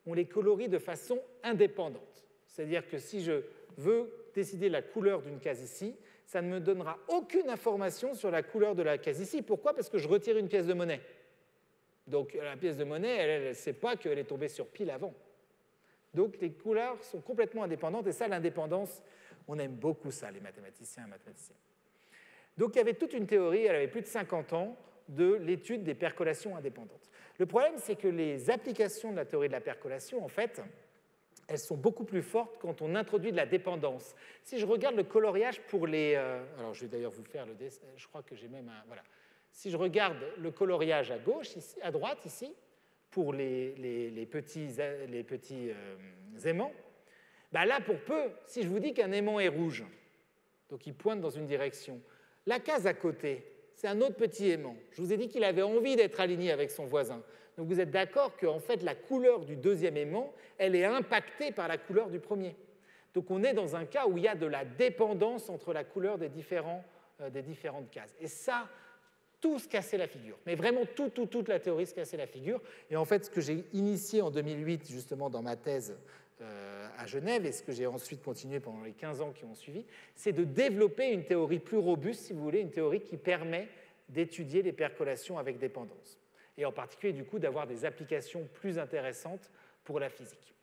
on les colorie de façon indépendante. C'est-à-dire que si je veux décider la couleur d'une case ici, ça ne me donnera aucune information sur la couleur de la case ici. Pourquoi? Parce que je retire une pièce de monnaie. Donc la pièce de monnaie, elle ne sait pas qu'elle est tombée sur pile avant. Donc les couleurs sont complètement indépendantes, et ça, l'indépendance, on aime beaucoup ça, les mathématiciens et mathématiciennes. Donc il y avait toute une théorie, elle avait plus de 50 ans, de l'étude des percolations indépendantes. Le problème, c'est que les applications de la théorie de la percolation, en fait, elles sont beaucoup plus fortes quand on introduit de la dépendance. Si je regarde le coloriage pour les... alors je vais d'ailleurs vous faire le dessin, je crois que j'ai même un... Voilà. Si je regarde le coloriage à gauche, ici, à droite, ici, pour les petits aimants, là, pour peu, si je vous dis qu'un aimant est rouge, donc il pointe dans une direction, la case à côté, c'est un autre petit aimant. Je vous ai dit qu'il avait envie d'être aligné avec son voisin. Donc vous êtes d'accord que en fait, la couleur du deuxième aimant, elle est impactée par la couleur du premier. Donc on est dans un cas où il y a de la dépendance entre la couleur des différentes cases. Et ça, tout se cassait la figure. Mais vraiment, toute la théorie se cassait la figure. Et en fait, ce que j'ai initié en 2008, justement, dans ma thèse à Genève, et ce que j'ai ensuite continué pendant les 15 ans qui ont suivi, c'est de développer une théorie plus robuste, si vous voulez, une théorie qui permet d'étudier les percolations avec dépendance. Et en particulier, du coup, d'avoir des applications plus intéressantes pour la physique.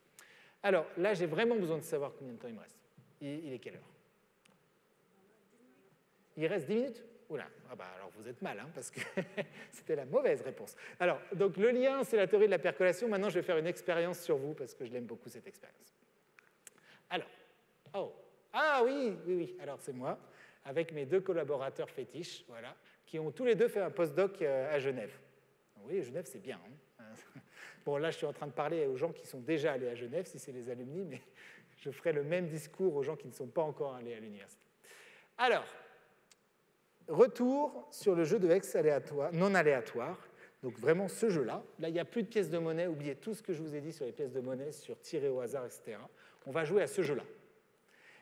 Alors, là, j'ai vraiment besoin de savoir combien de temps il me reste. Il est quelle heure? Il reste 10 minutes? Oula, alors vous êtes mal, parce que c'était la mauvaise réponse. Alors, donc le lien, c'est la théorie de la percolation. Maintenant, je vais faire une expérience sur vous, parce que je l'aime beaucoup, cette expérience. Alors, oui, alors c'est moi, avec mes 2 collaborateurs fétiches, voilà, qui ont tous les 2 fait un postdoc à Genève. Oui, Genève, c'est bien. Bon, là, je suis en train de parler aux gens qui sont déjà allés à Genève, si c'est les alumni, mais je ferai le même discours aux gens qui ne sont pas encore allés à l'université. Alors, retour sur le jeu de hex non aléatoire. Donc vraiment ce jeu-là. Là, il n'y a plus de pièces de monnaie. Oubliez tout ce que je vous ai dit sur les pièces de monnaie, sur tirer au hasard, etc. On va jouer à ce jeu-là.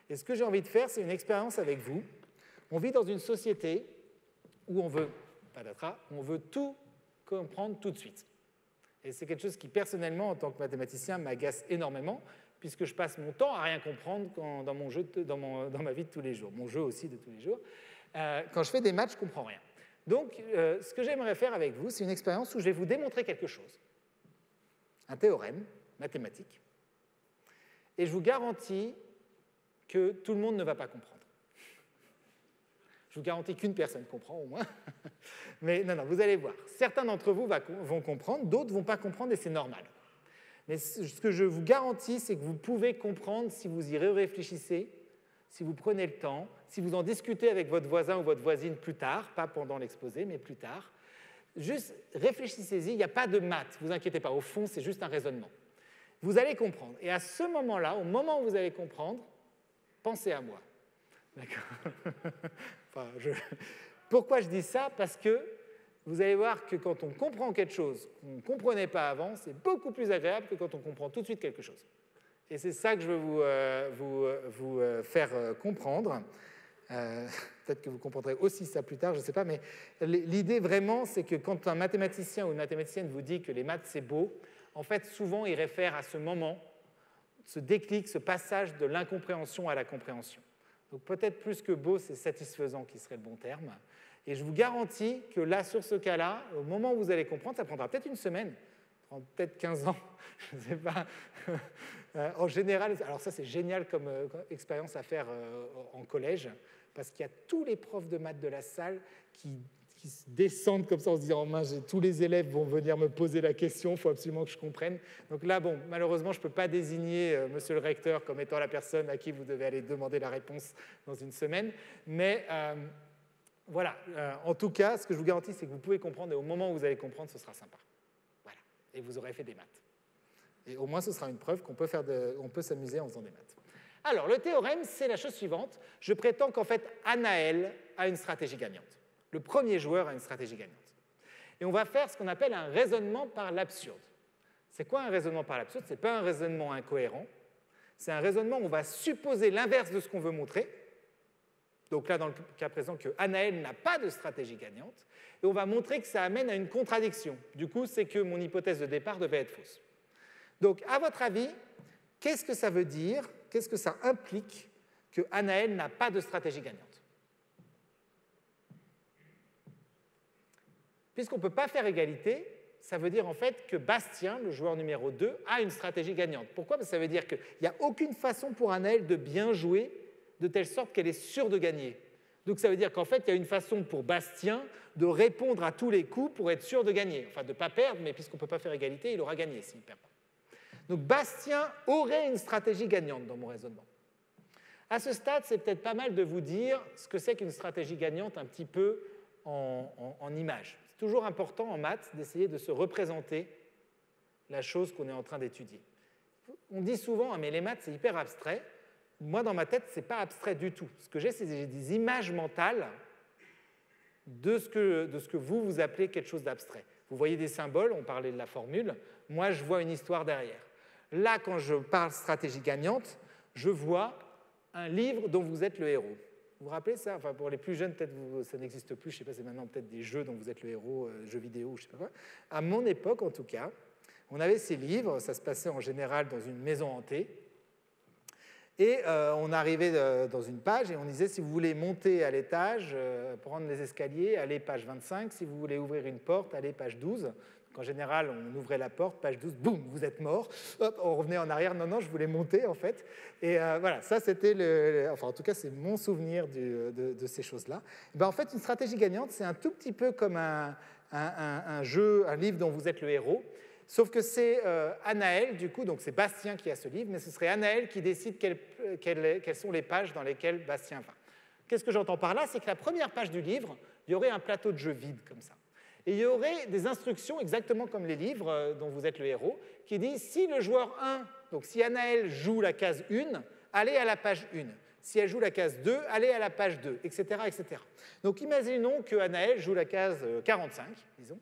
Et ce que j'ai envie de faire, c'est une expérience avec vous. On vit dans une société où on veut tout comprendre tout de suite. Et c'est quelque chose qui, personnellement, en tant que mathématicien, m'agace énormément, puisque je passe mon temps à rien comprendre dans ma vie de tous les jours. Mon jeu aussi de tous les jours. Quand je fais des maths, je ne comprends rien. Donc, ce que j'aimerais faire avec vous, c'est une expérience où je vais vous démontrer quelque chose, un théorème mathématique, et je vous garantis que tout le monde ne va pas comprendre. Je vous garantis qu'une personne comprend au moins. Mais non, vous allez voir. Certains d'entre vous vont comprendre, d'autres ne vont pas comprendre, et c'est normal. Mais ce que je vous garantis, c'est que vous pouvez comprendre si vous y réfléchissez, si vous prenez le temps, si vous en discutez avec votre voisin ou votre voisine plus tard, pas pendant l'exposé, mais plus tard. Juste réfléchissez-y, il n'y a pas de maths, ne vous inquiétez pas, au fond, c'est juste un raisonnement. Vous allez comprendre. Et à ce moment-là, au moment où vous allez comprendre, pensez à moi. D'accord. Pourquoi je dis ça? Parce que vous allez voir que quand on comprend quelque chose qu'on ne comprenait pas avant, c'est beaucoup plus agréable que quand on comprend tout de suite quelque chose. Et c'est ça que je veux vous faire comprendre. Peut-être que vous comprendrez aussi ça plus tard, je ne sais pas, mais l'idée vraiment, c'est que quand un mathématicien ou une mathématicienne vous dit que les maths, c'est beau, en fait, souvent, il réfère à ce moment, ce déclic, ce passage de l'incompréhension à la compréhension. Donc peut-être plus que beau, c'est satisfaisant qui serait le bon terme. Et je vous garantis que là, sur ce cas-là, au moment où vous allez comprendre, ça prendra peut-être une semaine, peut-être 15 ans, je ne sais pas. En général, alors ça c'est génial comme expérience à faire en collège, parce qu'il y a tous les profs de maths de la salle qui qui descendent comme ça en se disant « mince, tous les élèves vont venir me poser la question, il faut absolument que je comprenne ». Donc là, bon, malheureusement, je ne peux pas désigner monsieur le recteur comme étant la personne à qui vous devez aller demander la réponse dans une semaine. Mais voilà, en tout cas, ce que je vous garantis, c'est que vous pouvez comprendre, et au moment où vous allez comprendre, ce sera sympa. Voilà, et vous aurez fait des maths. Et au moins, ce sera une preuve qu'on peut s'amuser en faisant des maths. Alors, le théorème, c'est la chose suivante. Je prétends qu'en fait, Anaël a une stratégie gagnante. Le premier joueur a une stratégie gagnante. Et on va faire ce qu'on appelle un raisonnement par l'absurde. C'est quoi un raisonnement par l'absurde? Ce n'est pas un raisonnement incohérent. C'est un raisonnement où on va supposer l'inverse de ce qu'on veut montrer. Donc là, dans le cas présent, que Anaël n'a pas de stratégie gagnante. Et on va montrer que ça amène à une contradiction. Du coup, c'est que mon hypothèse de départ devait être fausse. Donc, à votre avis, qu'est-ce que ça veut dire? Qu'est-ce que ça implique que Anaël n'a pas de stratégie gagnante? Puisqu'on ne peut pas faire égalité, ça veut dire en fait que Bastien, le joueur numéro 2, a une stratégie gagnante. Pourquoi? Parce que ça veut dire qu'il n'y a aucune façon pour Anaël de bien jouer de telle sorte qu'elle est sûre de gagner. Donc ça veut dire qu'en fait, il y a une façon pour Bastien de répondre à tous les coups pour être sûr de gagner. Enfin, de ne pas perdre, mais puisqu'on ne peut pas faire égalité, il aura gagné s'il ne perd pas. Donc Bastien aurait une stratégie gagnante dans mon raisonnement. À ce stade, c'est peut-être pas mal de vous dire ce que c'est qu'une stratégie gagnante un petit peu en image. C'est toujours important en maths d'essayer de se représenter la chose qu'on est en train d'étudier. On dit souvent, mais les maths, c'est hyper abstrait. Moi, dans ma tête, ce n'est pas abstrait du tout. Ce que j'ai, c'est des images mentales de ce que vous appelez quelque chose d'abstrait. Vous voyez des symboles, on parlait de la formule. Moi, je vois une histoire derrière. Là, quand je parle stratégie gagnante, je vois un livre dont vous êtes le héros. Vous vous rappelez ça? Enfin, pour les plus jeunes, peut-être ça n'existe plus. Je ne sais pas, c'est maintenant peut-être des jeux dont vous êtes le héros, jeux vidéo, je ne sais pas quoi. À mon époque, en tout cas, on avait ces livres. Ça se passait en général dans une maison hantée. Et on arrivait dans une page et on disait, si vous voulez monter à l'étage, prendre les escaliers, allez page 25. Si vous voulez ouvrir une porte, allez page 12. Donc, en général, on ouvrait la porte, page 12, boum, vous êtes mort. Hop, on revenait en arrière, non, je voulais monter en fait. Et voilà, ça c'était enfin en tout cas, c'est mon souvenir de ces choses-là. Ben, en fait, une stratégie gagnante, c'est un tout petit peu comme un jeu, un livre dont vous êtes le héros. Sauf que c'est Anaël, du coup, donc c'est Bastien qui a ce livre, mais ce serait Anaël qui décide quelles sont les pages dans lesquelles Bastien va. Qu'est-ce que j'entends par là? C'est que la première page du livre, il y aurait un plateau de jeu vide comme ça. Et il y aurait des instructions, exactement comme les livres dont vous êtes le héros, qui disent si le joueur 1, donc si Anaël joue la case 1, allez à la page 1. Si elle joue la case 2, allez à la page 2, etc. etc. Donc imaginons que Anaël joue la case 45, disons.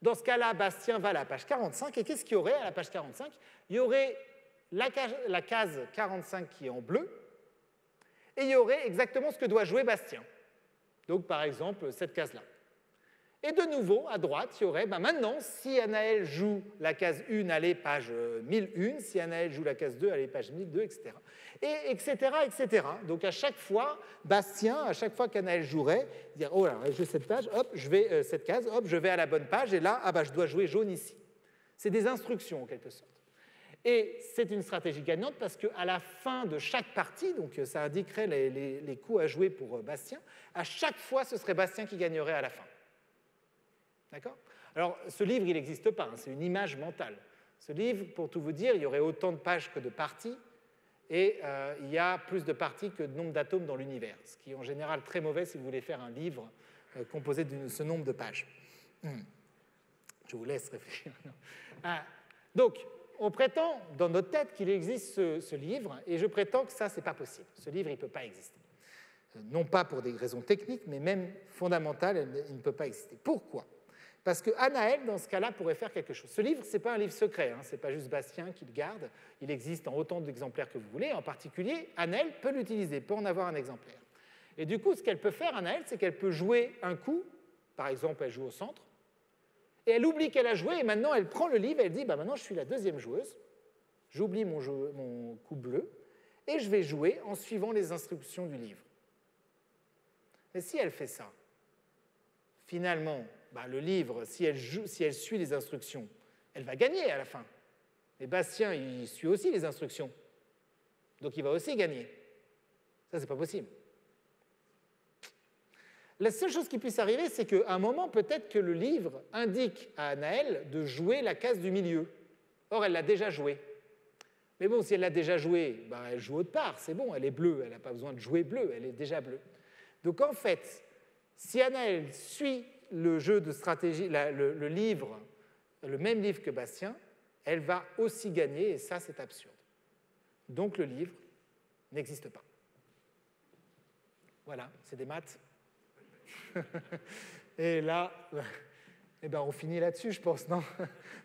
Dans ce cas-là, Bastien va à la page 45, et qu'est-ce qu'il y aurait à la page 45? Il y aurait la case 45 qui est en bleu, et il y aurait exactement ce que doit jouer Bastien. Donc, par exemple, cette case-là. Et de nouveau, à droite, il y aurait, maintenant, si Anaël joue la case 1, allez page 1001, si Anaël joue la case 2, allez page 1002, etc. Et etc., etc. Donc à chaque fois, Bastien, à chaque fois qu'Anaël jouerait, il dirait, oh là, je vais cette page, hop, je vais cette case, hop, je vais à la bonne page, et là, je dois jouer jaune ici. C'est des instructions, en quelque sorte. Et c'est une stratégie gagnante parce qu'à la fin de chaque partie, donc ça indiquerait les coups à jouer pour Bastien, à chaque fois, ce serait Bastien qui gagnerait à la fin. D'accord? Alors, ce livre, il n'existe pas, c'est une image mentale. Ce livre, pour tout vous dire, il y aurait autant de pages que de parties, et il y a plus de parties que de nombre d'atomes dans l'univers, ce qui est en général très mauvais si vous voulez faire un livre composé de ce nombre de pages. Je vous laisse réfléchir. Donc, on prétend dans notre tête qu'il existe ce livre, et je prétends que ça, ce n'est pas possible. Ce livre, il ne peut pas exister. Non pas pour des raisons techniques, mais même fondamentales, il ne peut pas exister. Pourquoi? Parce que Anaël, dans ce cas-là, pourrait faire quelque chose. Ce livre, ce n'est pas un livre secret, ce n'est pas juste Bastien qui le garde. Il existe en autant d'exemplaires que vous voulez. En particulier, Anaël peut l'utiliser, peut en avoir un exemplaire. Et du coup, ce qu'elle peut faire, Anaël, c'est qu'elle peut jouer un coup. Par exemple, elle joue au centre. Et elle oublie qu'elle a joué, et maintenant, elle prend le livre et elle dit, maintenant, je suis la deuxième joueuse. J'oublie mon coup bleu, et je vais jouer en suivant les instructions du livre. Mais si elle fait ça, finalement, le livre, si elle suit les instructions, elle va gagner à la fin. Et Bastien, il suit aussi les instructions. Donc il va aussi gagner. Ça, c'est pas possible. La seule chose qui puisse arriver, c'est qu'à un moment, peut-être que le livre indique à Anaël de jouer la case du milieu. Or, elle l'a déjà jouée. Mais bon, si elle l'a déjà jouée, ben, elle joue autre part, c'est bon, elle est bleue, elle n'a pas besoin de jouer bleue, elle est déjà bleue. Donc en fait, si Anaël suit le jeu de stratégie, le livre, le même livre que Bastien, elle va aussi gagner, et ça, c'est absurde. Donc le livre n'existe pas. Voilà, c'est des maths. Et là, eh ben, on finit là-dessus, je pense, non?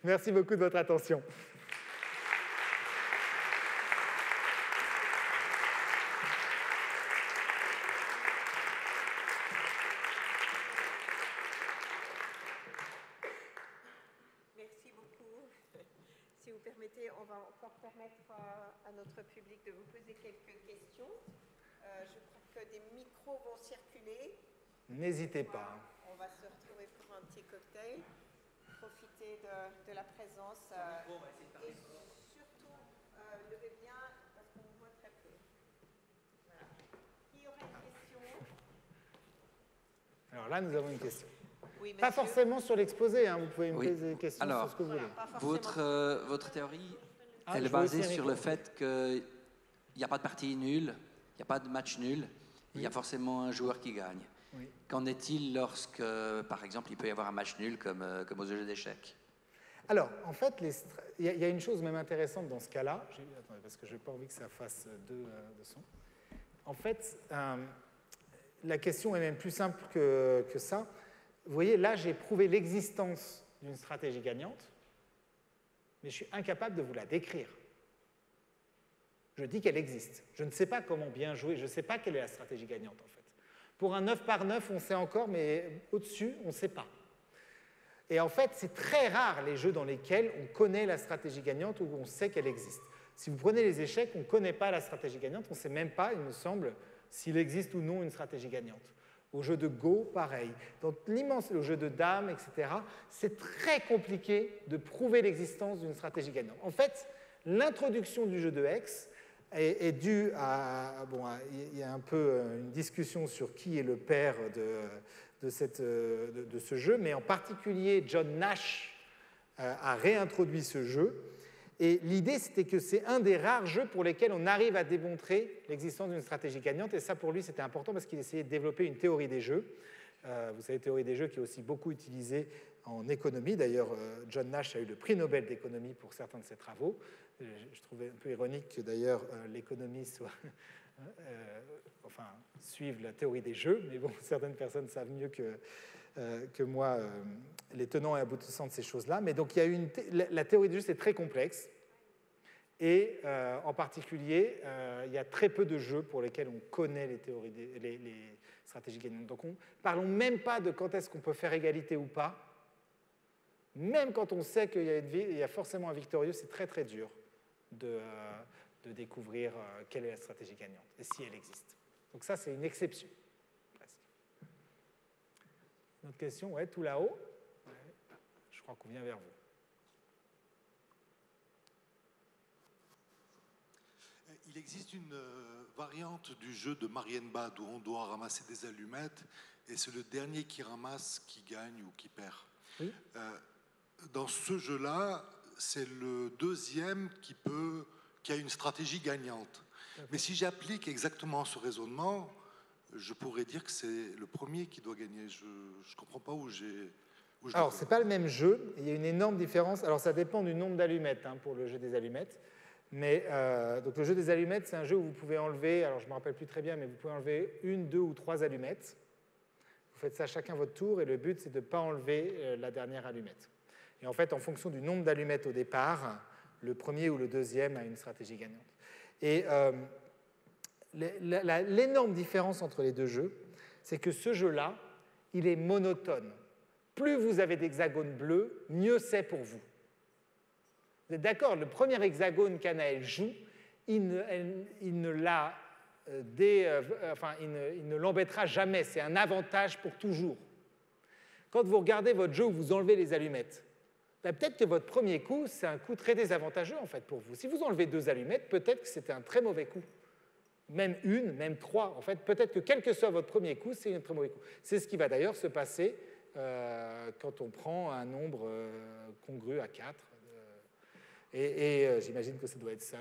Merci beaucoup de votre attention. Merci beaucoup. Si vous permettez, on va encore permettre à notre public de vous poser quelques questions. Je crois que des micros vont circuler. N'hésitez pas. On va se retrouver pour un petit cocktail. Profitez de la présence. Et surtout, levez bien parce qu'on vous voit très peu. Voilà. Qui aurait une question? Alors là, nous avons une question. Oui, Pas forcément sur l'exposé, hein. Vous pouvez me Oui. poser des questions Alors, sur ce que vous voulez. Votre théorie, Ah, elle est je vois basée aussi un sur micro. le fait qu'il n'y a pas de partie nulle, il n'y a pas de match nul, il y a forcément un joueur qui gagne. Oui. Qu'en est-il lorsque, par exemple, il peut y avoir un match nul comme aux jeux d'échecs? Alors, en fait, il y a une chose même intéressante dans ce cas-là. Attendez, parce que je n'ai pas envie que ça fasse deux sons. En fait, la question est même plus simple que ça. Vous voyez, là, j'ai prouvé l'existence d'une stratégie gagnante, mais je suis incapable de vous la décrire. Je dis qu'elle existe. Je ne sais pas comment bien jouer, je ne sais pas quelle est la stratégie gagnante, en fait. Pour un 9 par 9, on sait encore, mais au-dessus, on ne sait pas. Et en fait, c'est très rare les jeux dans lesquels on connaît la stratégie gagnante ou on sait qu'elle existe. Si vous prenez les échecs, on ne connaît pas la stratégie gagnante, on ne sait même pas, il me semble, s'il existe ou non une stratégie gagnante. Au jeu de Go, pareil. Dans l'immense, au jeu de dames, etc., c'est très compliqué de prouver l'existence d'une stratégie gagnante. En fait, l'introduction du jeu de Hex est due à... Bon, il y a un peu une discussion sur qui est le père de ce jeu, mais en particulier, John Nash a réintroduit ce jeu. Et l'idée, c'était que c'est un des rares jeux pour lesquels on arrive à démontrer l'existence d'une stratégie gagnante. Et ça, pour lui, c'était important parce qu'il essayait de développer une théorie des jeux. Vous savez, théorie des jeux qui est aussi beaucoup utilisée en économie. D'ailleurs, John Nash a eu le prix Nobel d'économie pour certains de ses travaux. Je trouvais un peu ironique que d'ailleurs l'économie soit... suive la théorie des jeux, mais bon, certaines personnes savent mieux que moi les tenants et aboutissants de ces choses-là. Mais donc, il y a la théorie des jeux, c'est très complexe. Et en particulier, il y a très peu de jeux pour lesquels on connaît les stratégies gagnantes. Donc, parlons même pas de quand est-ce qu'on peut faire égalité ou pas. Même quand on sait qu'il y a forcément un victorieux, c'est très très dur de découvrir quelle est la stratégie gagnante et si elle existe. Donc ça, c'est une exception. Une autre question, ouais, tout là-haut. Ouais, je crois qu'on vient vers vous. Il existe une variante du jeu de Marienbad où on doit ramasser des allumettes et c'est le dernier qui ramasse qui gagne ou qui perd. Oui. Dans ce jeu-là, c'est le deuxième qui a une stratégie gagnante. Okay. Mais si j'applique exactement ce raisonnement, je pourrais dire que c'est le premier qui doit gagner. Je ne comprends pas où j'ai... Alors, ce n'est pas le même jeu. Il y a une énorme différence. Alors, ça dépend du nombre d'allumettes pour le jeu des allumettes. Mais donc, le jeu des allumettes, c'est un jeu où vous pouvez enlever, alors je ne me rappelle plus très bien, mais vous pouvez enlever 1, 2 ou 3 allumettes. Vous faites ça chacun votre tour et le but, c'est de ne pas enlever la dernière allumette. Et en fait, en fonction du nombre d'allumettes au départ, le premier ou le deuxième a une stratégie gagnante. Et l'énorme différence entre les deux jeux, c'est que ce jeu-là, il est monotone. Plus vous avez d'hexagones bleus, mieux c'est pour vous. Vous êtes d'accord? Le premier hexagone qu'Anaël joue, il ne l'embêtera jamais. C'est un avantage pour toujours. Quand vous regardez votre jeu où vous enlevez les allumettes, peut-être que votre premier coup, c'est un coup très désavantageux en fait pour vous. Si vous enlevez 2 allumettes, peut-être que c'était un très mauvais coup. même une, même trois. En fait, peut-être que quel que soit votre premier coup, c'est un très mauvais coup. C'est ce qui va d'ailleurs se passer quand on prend un nombre congru à 4. J'imagine que ça doit être ça.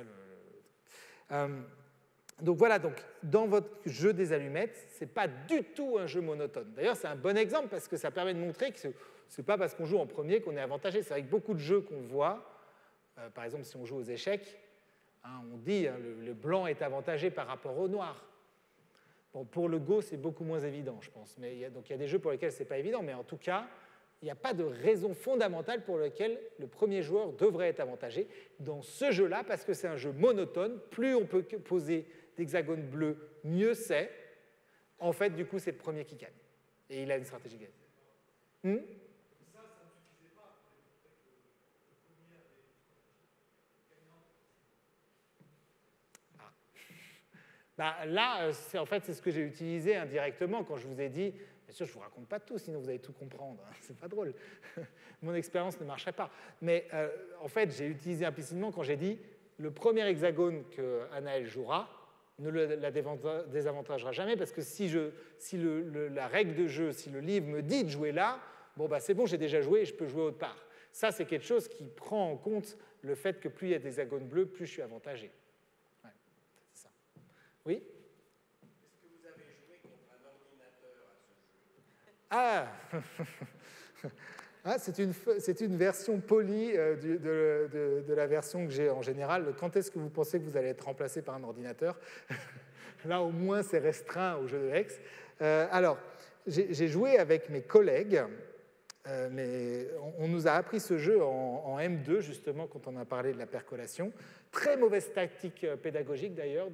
Donc voilà, donc, dans votre jeu des allumettes, ce n'est pas du tout un jeu monotone. D'ailleurs, c'est un bon exemple parce que ça permet de montrer que ce n'est pas parce qu'on joue en premier qu'on est avantagé. C'est vrai que beaucoup de jeux qu'on voit, par exemple si on joue aux échecs, on dit le blanc est avantagé par rapport au noir. Bon, pour le Go, c'est beaucoup moins évident, je pense. Mais il y a des jeux pour lesquels ce n'est pas évident, mais en tout cas, il n'y a pas de raison fondamentale pour laquelle le premier joueur devrait être avantagé dans ce jeu-là, parce que c'est un jeu monotone. Plus on peut poser d'hexagones bleus, mieux c'est. En fait, du coup, c'est le premier qui gagne. Et il a une stratégie gagnante. Là, en fait, c'est ce que j'ai utilisé indirectement quand je vous ai dit, bien sûr, je ne vous raconte pas tout, sinon vous allez tout comprendre. C'est pas drôle. Mon expérience ne marcherait pas. Mais en fait, j'ai utilisé implicitement quand j'ai dit, le premier hexagone que Anaël jouera ne la désavantagera jamais, parce que si la règle de jeu, si le livre me dit de jouer là, bon, bah, c'est bon, j'ai déjà joué et je peux jouer autre part. Ça, c'est quelque chose qui prend en compte le fait que plus il y a des hexagones bleus, plus je suis avantagé. C'est ça. Oui ? Est-ce que vous avez joué contre un ordinateur à ce jeu ? C'est une version polie de la version que j'ai en général. Quand est-ce que vous pensez que vous allez être remplacé par un ordinateur ? Là, au moins, c'est restreint au jeu de Hex. Alors, j'ai joué avec mes collègues, mais on nous a appris ce jeu en M2, justement, quand on a parlé de la percolation. Très mauvaise tactique pédagogique, d'ailleurs,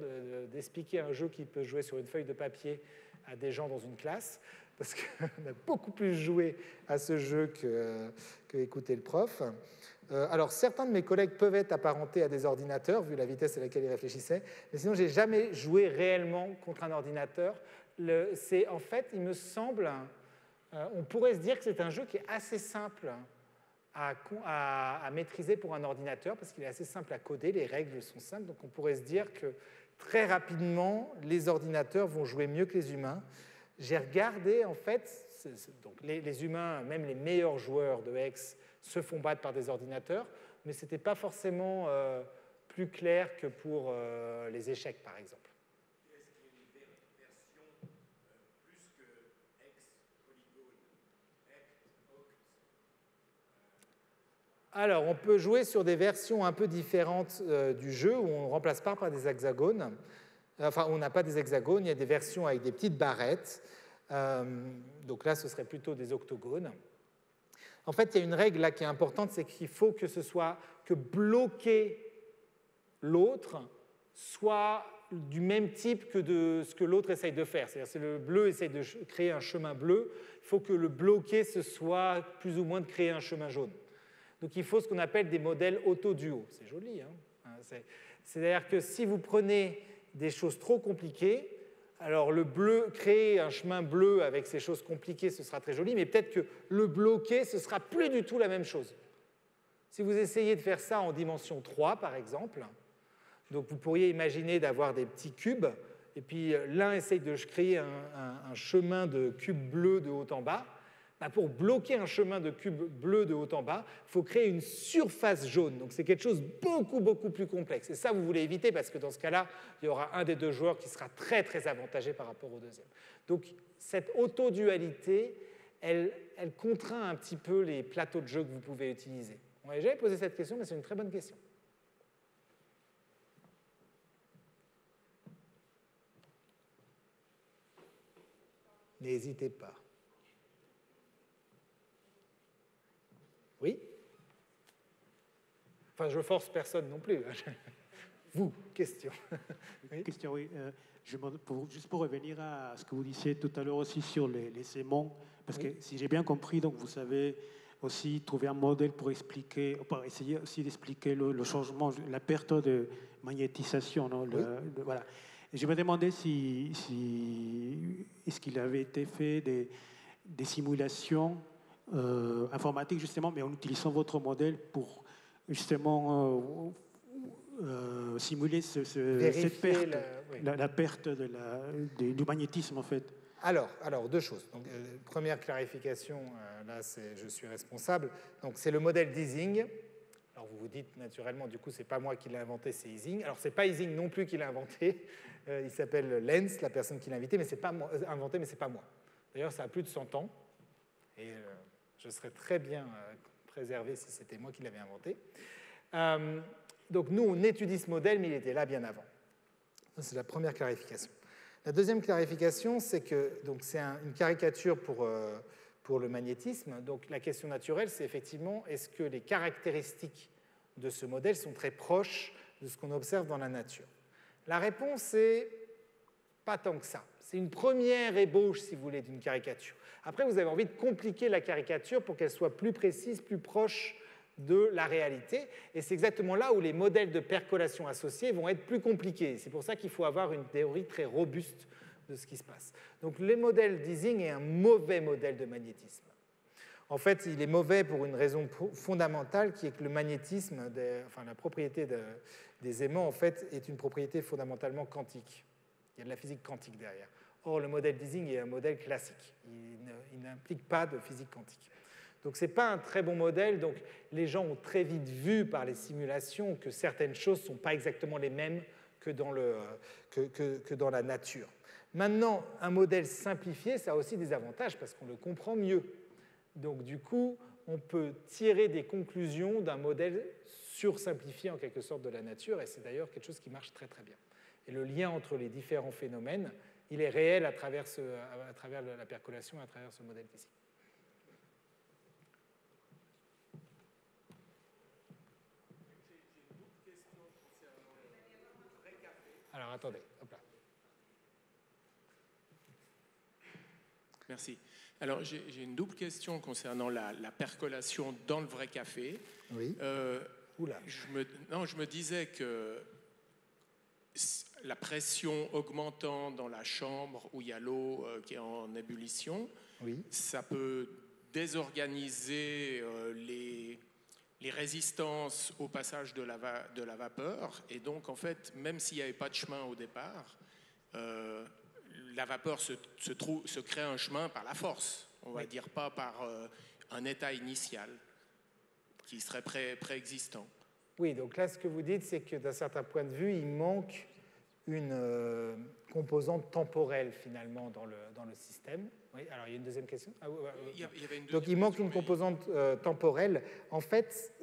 d'expliquer un jeu qui peut jouer sur une feuille de papier à des gens dans une classe, parce qu'on a beaucoup plus joué à ce jeu que écouter le prof. Alors, certains de mes collègues peuvent être apparentés à des ordinateurs, vu la vitesse à laquelle ils réfléchissaient, mais sinon, je n'ai jamais joué réellement contre un ordinateur. En fait, il me semble, on pourrait se dire que c'est un jeu qui est assez simple à maîtriser pour un ordinateur, parce qu'il est assez simple à coder, les règles sont simples, donc on pourrait se dire que très rapidement, les ordinateurs vont jouer mieux que les humains. J'ai regardé, en fait, donc les humains, même les meilleurs joueurs de Hex, se font battre par des ordinateurs, mais ce n'était pas forcément plus clair que pour les échecs, par exemple. Est-ce qu'il y a une version plus que Hex, Polygone, Hect, Oct Alors, on peut jouer sur des versions un peu différentes du jeu, où on ne remplace pas par des hexagones. Enfin, on n'a pas des hexagones, il y a des versions avec des petites barrettes. Donc là, ce serait plutôt des octogones. En fait, il y a une règle là qui est importante, c'est qu'il faut que ce soit que bloquer l'autre soit du même type que de ce que l'autre essaye de faire. C'est-à-dire que si le bleu essaye de créer un chemin bleu, il faut que le bloquer, ce soit plus ou moins de créer un chemin jaune. Donc il faut ce qu'on appelle des modèles autoduo. C'est joli, hein ? C'est-à-dire que si vous prenez des choses trop compliquées, alors le bleu, créer un chemin bleu avec ces choses compliquées, ce sera très joli, mais peut-être que le bloquer, ce ne sera plus du tout la même chose. Si vous essayez de faire ça en dimension 3, par exemple, donc vous pourriez imaginer d'avoir des petits cubes, et puis l'un essaye de créer un chemin de cube bleu de haut en bas. Pour bloquer un chemin de cube bleu de haut en bas, il faut créer une surface jaune. Donc c'est quelque chose de beaucoup, beaucoup plus complexe. Et ça, vous voulez éviter parce que dans ce cas-là, il y aura un des deux joueurs qui sera très, très avantagé par rapport au deuxième. Donc cette autodualité, elle contraint un petit peu les plateaux de jeu que vous pouvez utiliser. On n'avait jamais posé cette question, mais c'est une très bonne question. N'hésitez pas. Oui ? Enfin, je force personne non plus. Vous, question. Oui. Question, oui. Juste pour revenir à ce que vous disiez tout à l'heure aussi sur les aimants, parce que si j'ai bien compris, donc vous savez aussi trouver un modèle pour expliquer, pour essayer aussi d'expliquer le changement, la perte de magnétisation. Non, voilà. Et je me demandais si est-ce qu'il avait été fait des simulations informatique justement, mais en utilisant votre modèle pour justement simuler Vérifier cette perte, oui. la perte du magnétisme en fait. Alors, deux choses. Donc, première clarification, là, je suis responsable. Donc, c'est le modèle d'Ising. Alors, vous vous dites naturellement, du coup, c'est pas moi qui l'ai inventé, c'est Ising. Alors, c'est pas Ising non plus qui l'a inventé. Il s'appelle Lenz, la personne qui l'a inventé, mais c'est pas moi. D'ailleurs, ça a plus de 100 ans. Et je serais très bien préservé si c'était moi qui l'avais inventé. Donc, nous, on étudie ce modèle, mais il était là bien avant. Ça, c'est la première clarification. La deuxième clarification, c'est que c'est une caricature pour le magnétisme. Donc la question naturelle, c'est effectivement, est-ce que les caractéristiques de ce modèle sont très proches de ce qu'on observe dans la nature? La réponse est pas tant que ça. C'est une première ébauche, si vous voulez, d'une caricature. Après, vous avez envie de compliquer la caricature pour qu'elle soit plus précise, plus proche de la réalité. Et c'est exactement là où les modèles de percolation associés vont être plus compliqués. C'est pour ça qu'il faut avoir une théorie très robuste de ce qui se passe. Donc le modèle d'Ising est un mauvais modèle de magnétisme. En fait, il est mauvais pour une raison fondamentale qui est que le magnétisme, la propriété des aimants, en fait, est une propriété fondamentalement quantique. Il y a de la physique quantique derrière. Or, le modèle d'Ising est un modèle classique. Il n'implique pas de physique quantique. Donc ce n'est pas un très bon modèle. Donc les gens ont très vite vu par les simulations que certaines choses ne sont pas exactement les mêmes que dans la nature. Maintenant, un modèle simplifié, ça a aussi des avantages parce qu'on le comprend mieux. Donc du coup, on peut tirer des conclusions d'un modèle sursimplifié en quelque sorte de la nature, et c'est d'ailleurs quelque chose qui marche très très bien. Et le lien entre les différents phénomènes, il est réel à travers la percolation, à travers ce modèle ici. Alors, attendez, hop là. Merci. Alors, j'ai une double question concernant la percolation dans le vrai café. Oui. Oula. Je me disais que la pression augmentant dans la chambre où il y a l'eau qui est en ébullition, oui, ça peut désorganiser les résistances au passage de la vapeur. Et donc, en fait, même s'il n'y avait pas de chemin au départ, la vapeur se crée un chemin par la force, on va dire, pas par un état initial qui serait préexistant. Oui, donc là, ce que vous dites, c'est que d'un certain point de vue, il manque une composante temporelle, finalement, dans le système. Oui, alors il y a une deuxième question. Donc il manque une composante temporelle. En fait,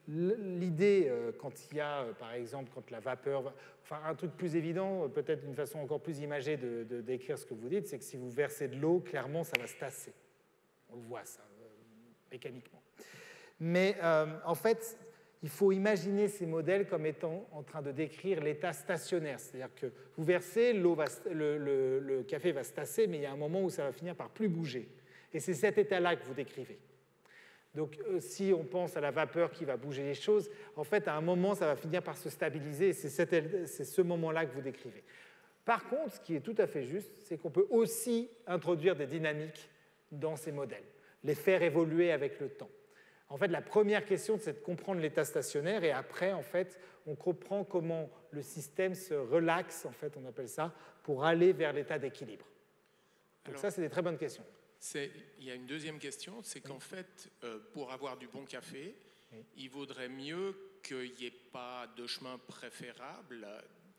l'idée, quand il y a, par exemple, quand la vapeur... Enfin, un truc plus évident, peut-être d'une façon encore plus imagée de décrire ce que vous dites, c'est que si vous versez de l'eau, clairement, ça va se tasser. On le voit, ça, mécaniquement. Mais en fait, il faut imaginer ces modèles comme étant en train de décrire l'état stationnaire. C'est-à-dire que vous versez, le café va se tasser, mais il y a un moment où ça va finir par plus bouger. Et c'est cet état-là que vous décrivez. Donc, si on pense à la vapeur qui va bouger les choses, en fait, à un moment, ça va finir par se stabiliser, et c'est ce moment-là que vous décrivez. Par contre, ce qui est tout à fait juste, c'est qu'on peut aussi introduire des dynamiques dans ces modèles, les faire évoluer avec le temps. En fait, la première question, c'est de comprendre l'état stationnaire, et après, en fait, on comprend comment le système se relaxe, en fait, on appelle ça, pour aller vers l'état d'équilibre. Donc ça, c'est des très bonnes questions. Il y a une deuxième question, c'est qu'en fait, pour avoir du bon café, il vaudrait mieux qu'il n'y ait pas de chemin préférable,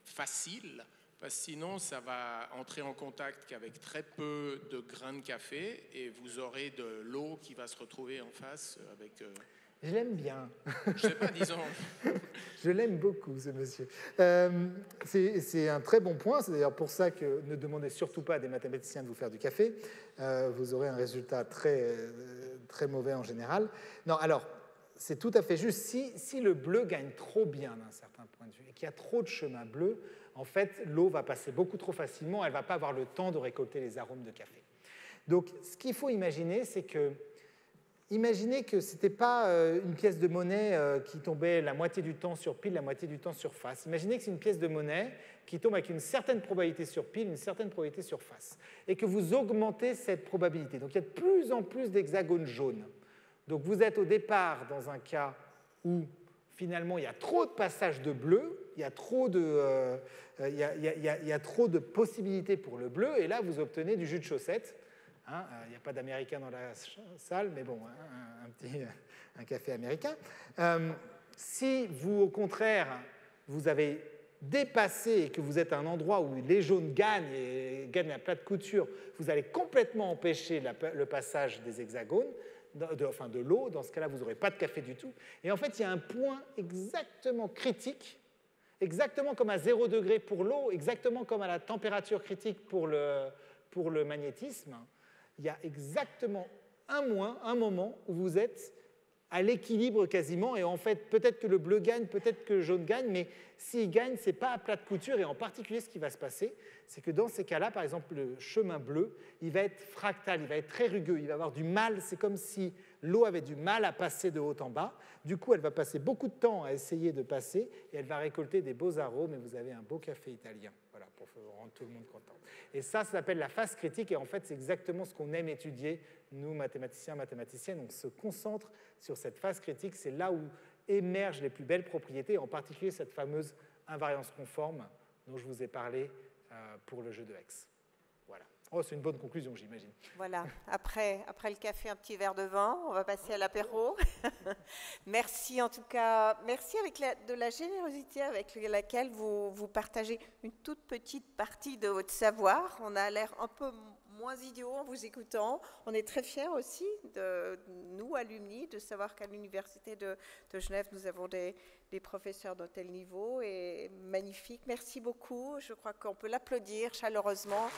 facile, parce que sinon, ça va entrer en contact qu'avec très peu de grains de café, et vous aurez de l'eau qui va se retrouver en face avec... Je l'aime bien. Je sais pas, disons. Je l'aime beaucoup, ce monsieur. C'est un très bon point. C'est d'ailleurs pour ça que ne demandez surtout pas à des mathématiciens de vous faire du café. Vous aurez un résultat très, très mauvais en général. Non, alors, c'est tout à fait juste. Si le bleu gagne trop bien d'un certain point de vue et qu'il y a trop de chemin bleu, en fait, l'eau va passer beaucoup trop facilement. Elle ne va pas avoir le temps de récolter les arômes de café. Donc, ce qu'il faut imaginer, c'est que imaginez que ce n'était pas une pièce de monnaie qui tombait la moitié du temps sur pile, la moitié du temps sur face. Imaginez que c'est une pièce de monnaie qui tombe avec une certaine probabilité sur pile, une certaine probabilité sur face, et que vous augmentez cette probabilité. Donc il y a de plus en plus d'hexagones jaunes. Donc vous êtes au départ dans un cas où finalement, il y a trop de passages de bleu, il y a trop de, il y a trop de possibilités pour le bleu, et là, vous obtenez du jus de chaussette. Hein, il n'y a pas d'Américain dans la salle, mais bon, un café américain. Si vous, au contraire, vous avez dépassé et que vous êtes à un endroit où les jaunes gagnent et gagnent à plat de couture, vous allez complètement empêcher le passage des hexagones, de l'eau. Dans ce cas-là, vous n'aurez pas de café du tout. Et en fait, il y a un point exactement critique, exactement comme à 0 degré pour l'eau, exactement comme à la température critique pour le magnétisme. Il y a exactement un moment où vous êtes à l'équilibre quasiment, et en fait, peut-être que le bleu gagne, peut-être que le jaune gagne, mais s'il gagne, ce n'est pas à plat de couture, et en particulier, ce qui va se passer, c'est que dans ces cas-là, par exemple, le chemin bleu, il va être fractal, il va être très rugueux, il va avoir du mal, c'est comme si l'eau avait du mal à passer de haut en bas, du coup, elle va passer beaucoup de temps à essayer de passer, et elle va récolter des beaux arômes, et vous avez un beau café italien, voilà, pour rendre tout le monde content. Et ça s'appelle la phase critique, et en fait, c'est exactement ce qu'on aime étudier, nous, mathématiciens, mathématiciennes. On se concentre sur cette phase critique, c'est là où émergent les plus belles propriétés, en particulier cette fameuse invariance conforme dont je vous ai parlé pour le jeu de Hex. Voilà. Oh, c'est une bonne conclusion, j'imagine. Voilà. Après le café, un petit verre de vin. On va passer à l'apéro. Merci en tout cas. Merci de la générosité avec laquelle vous partagez une toute petite partie de votre savoir. On a l'air un peu moins idiot en vous écoutant. On est très fiers aussi, nous, alumni, de savoir qu'à l'Université de Genève, nous avons des professeurs d'un tel niveau et magnifique. Merci beaucoup. Je crois qu'on peut l'applaudir chaleureusement.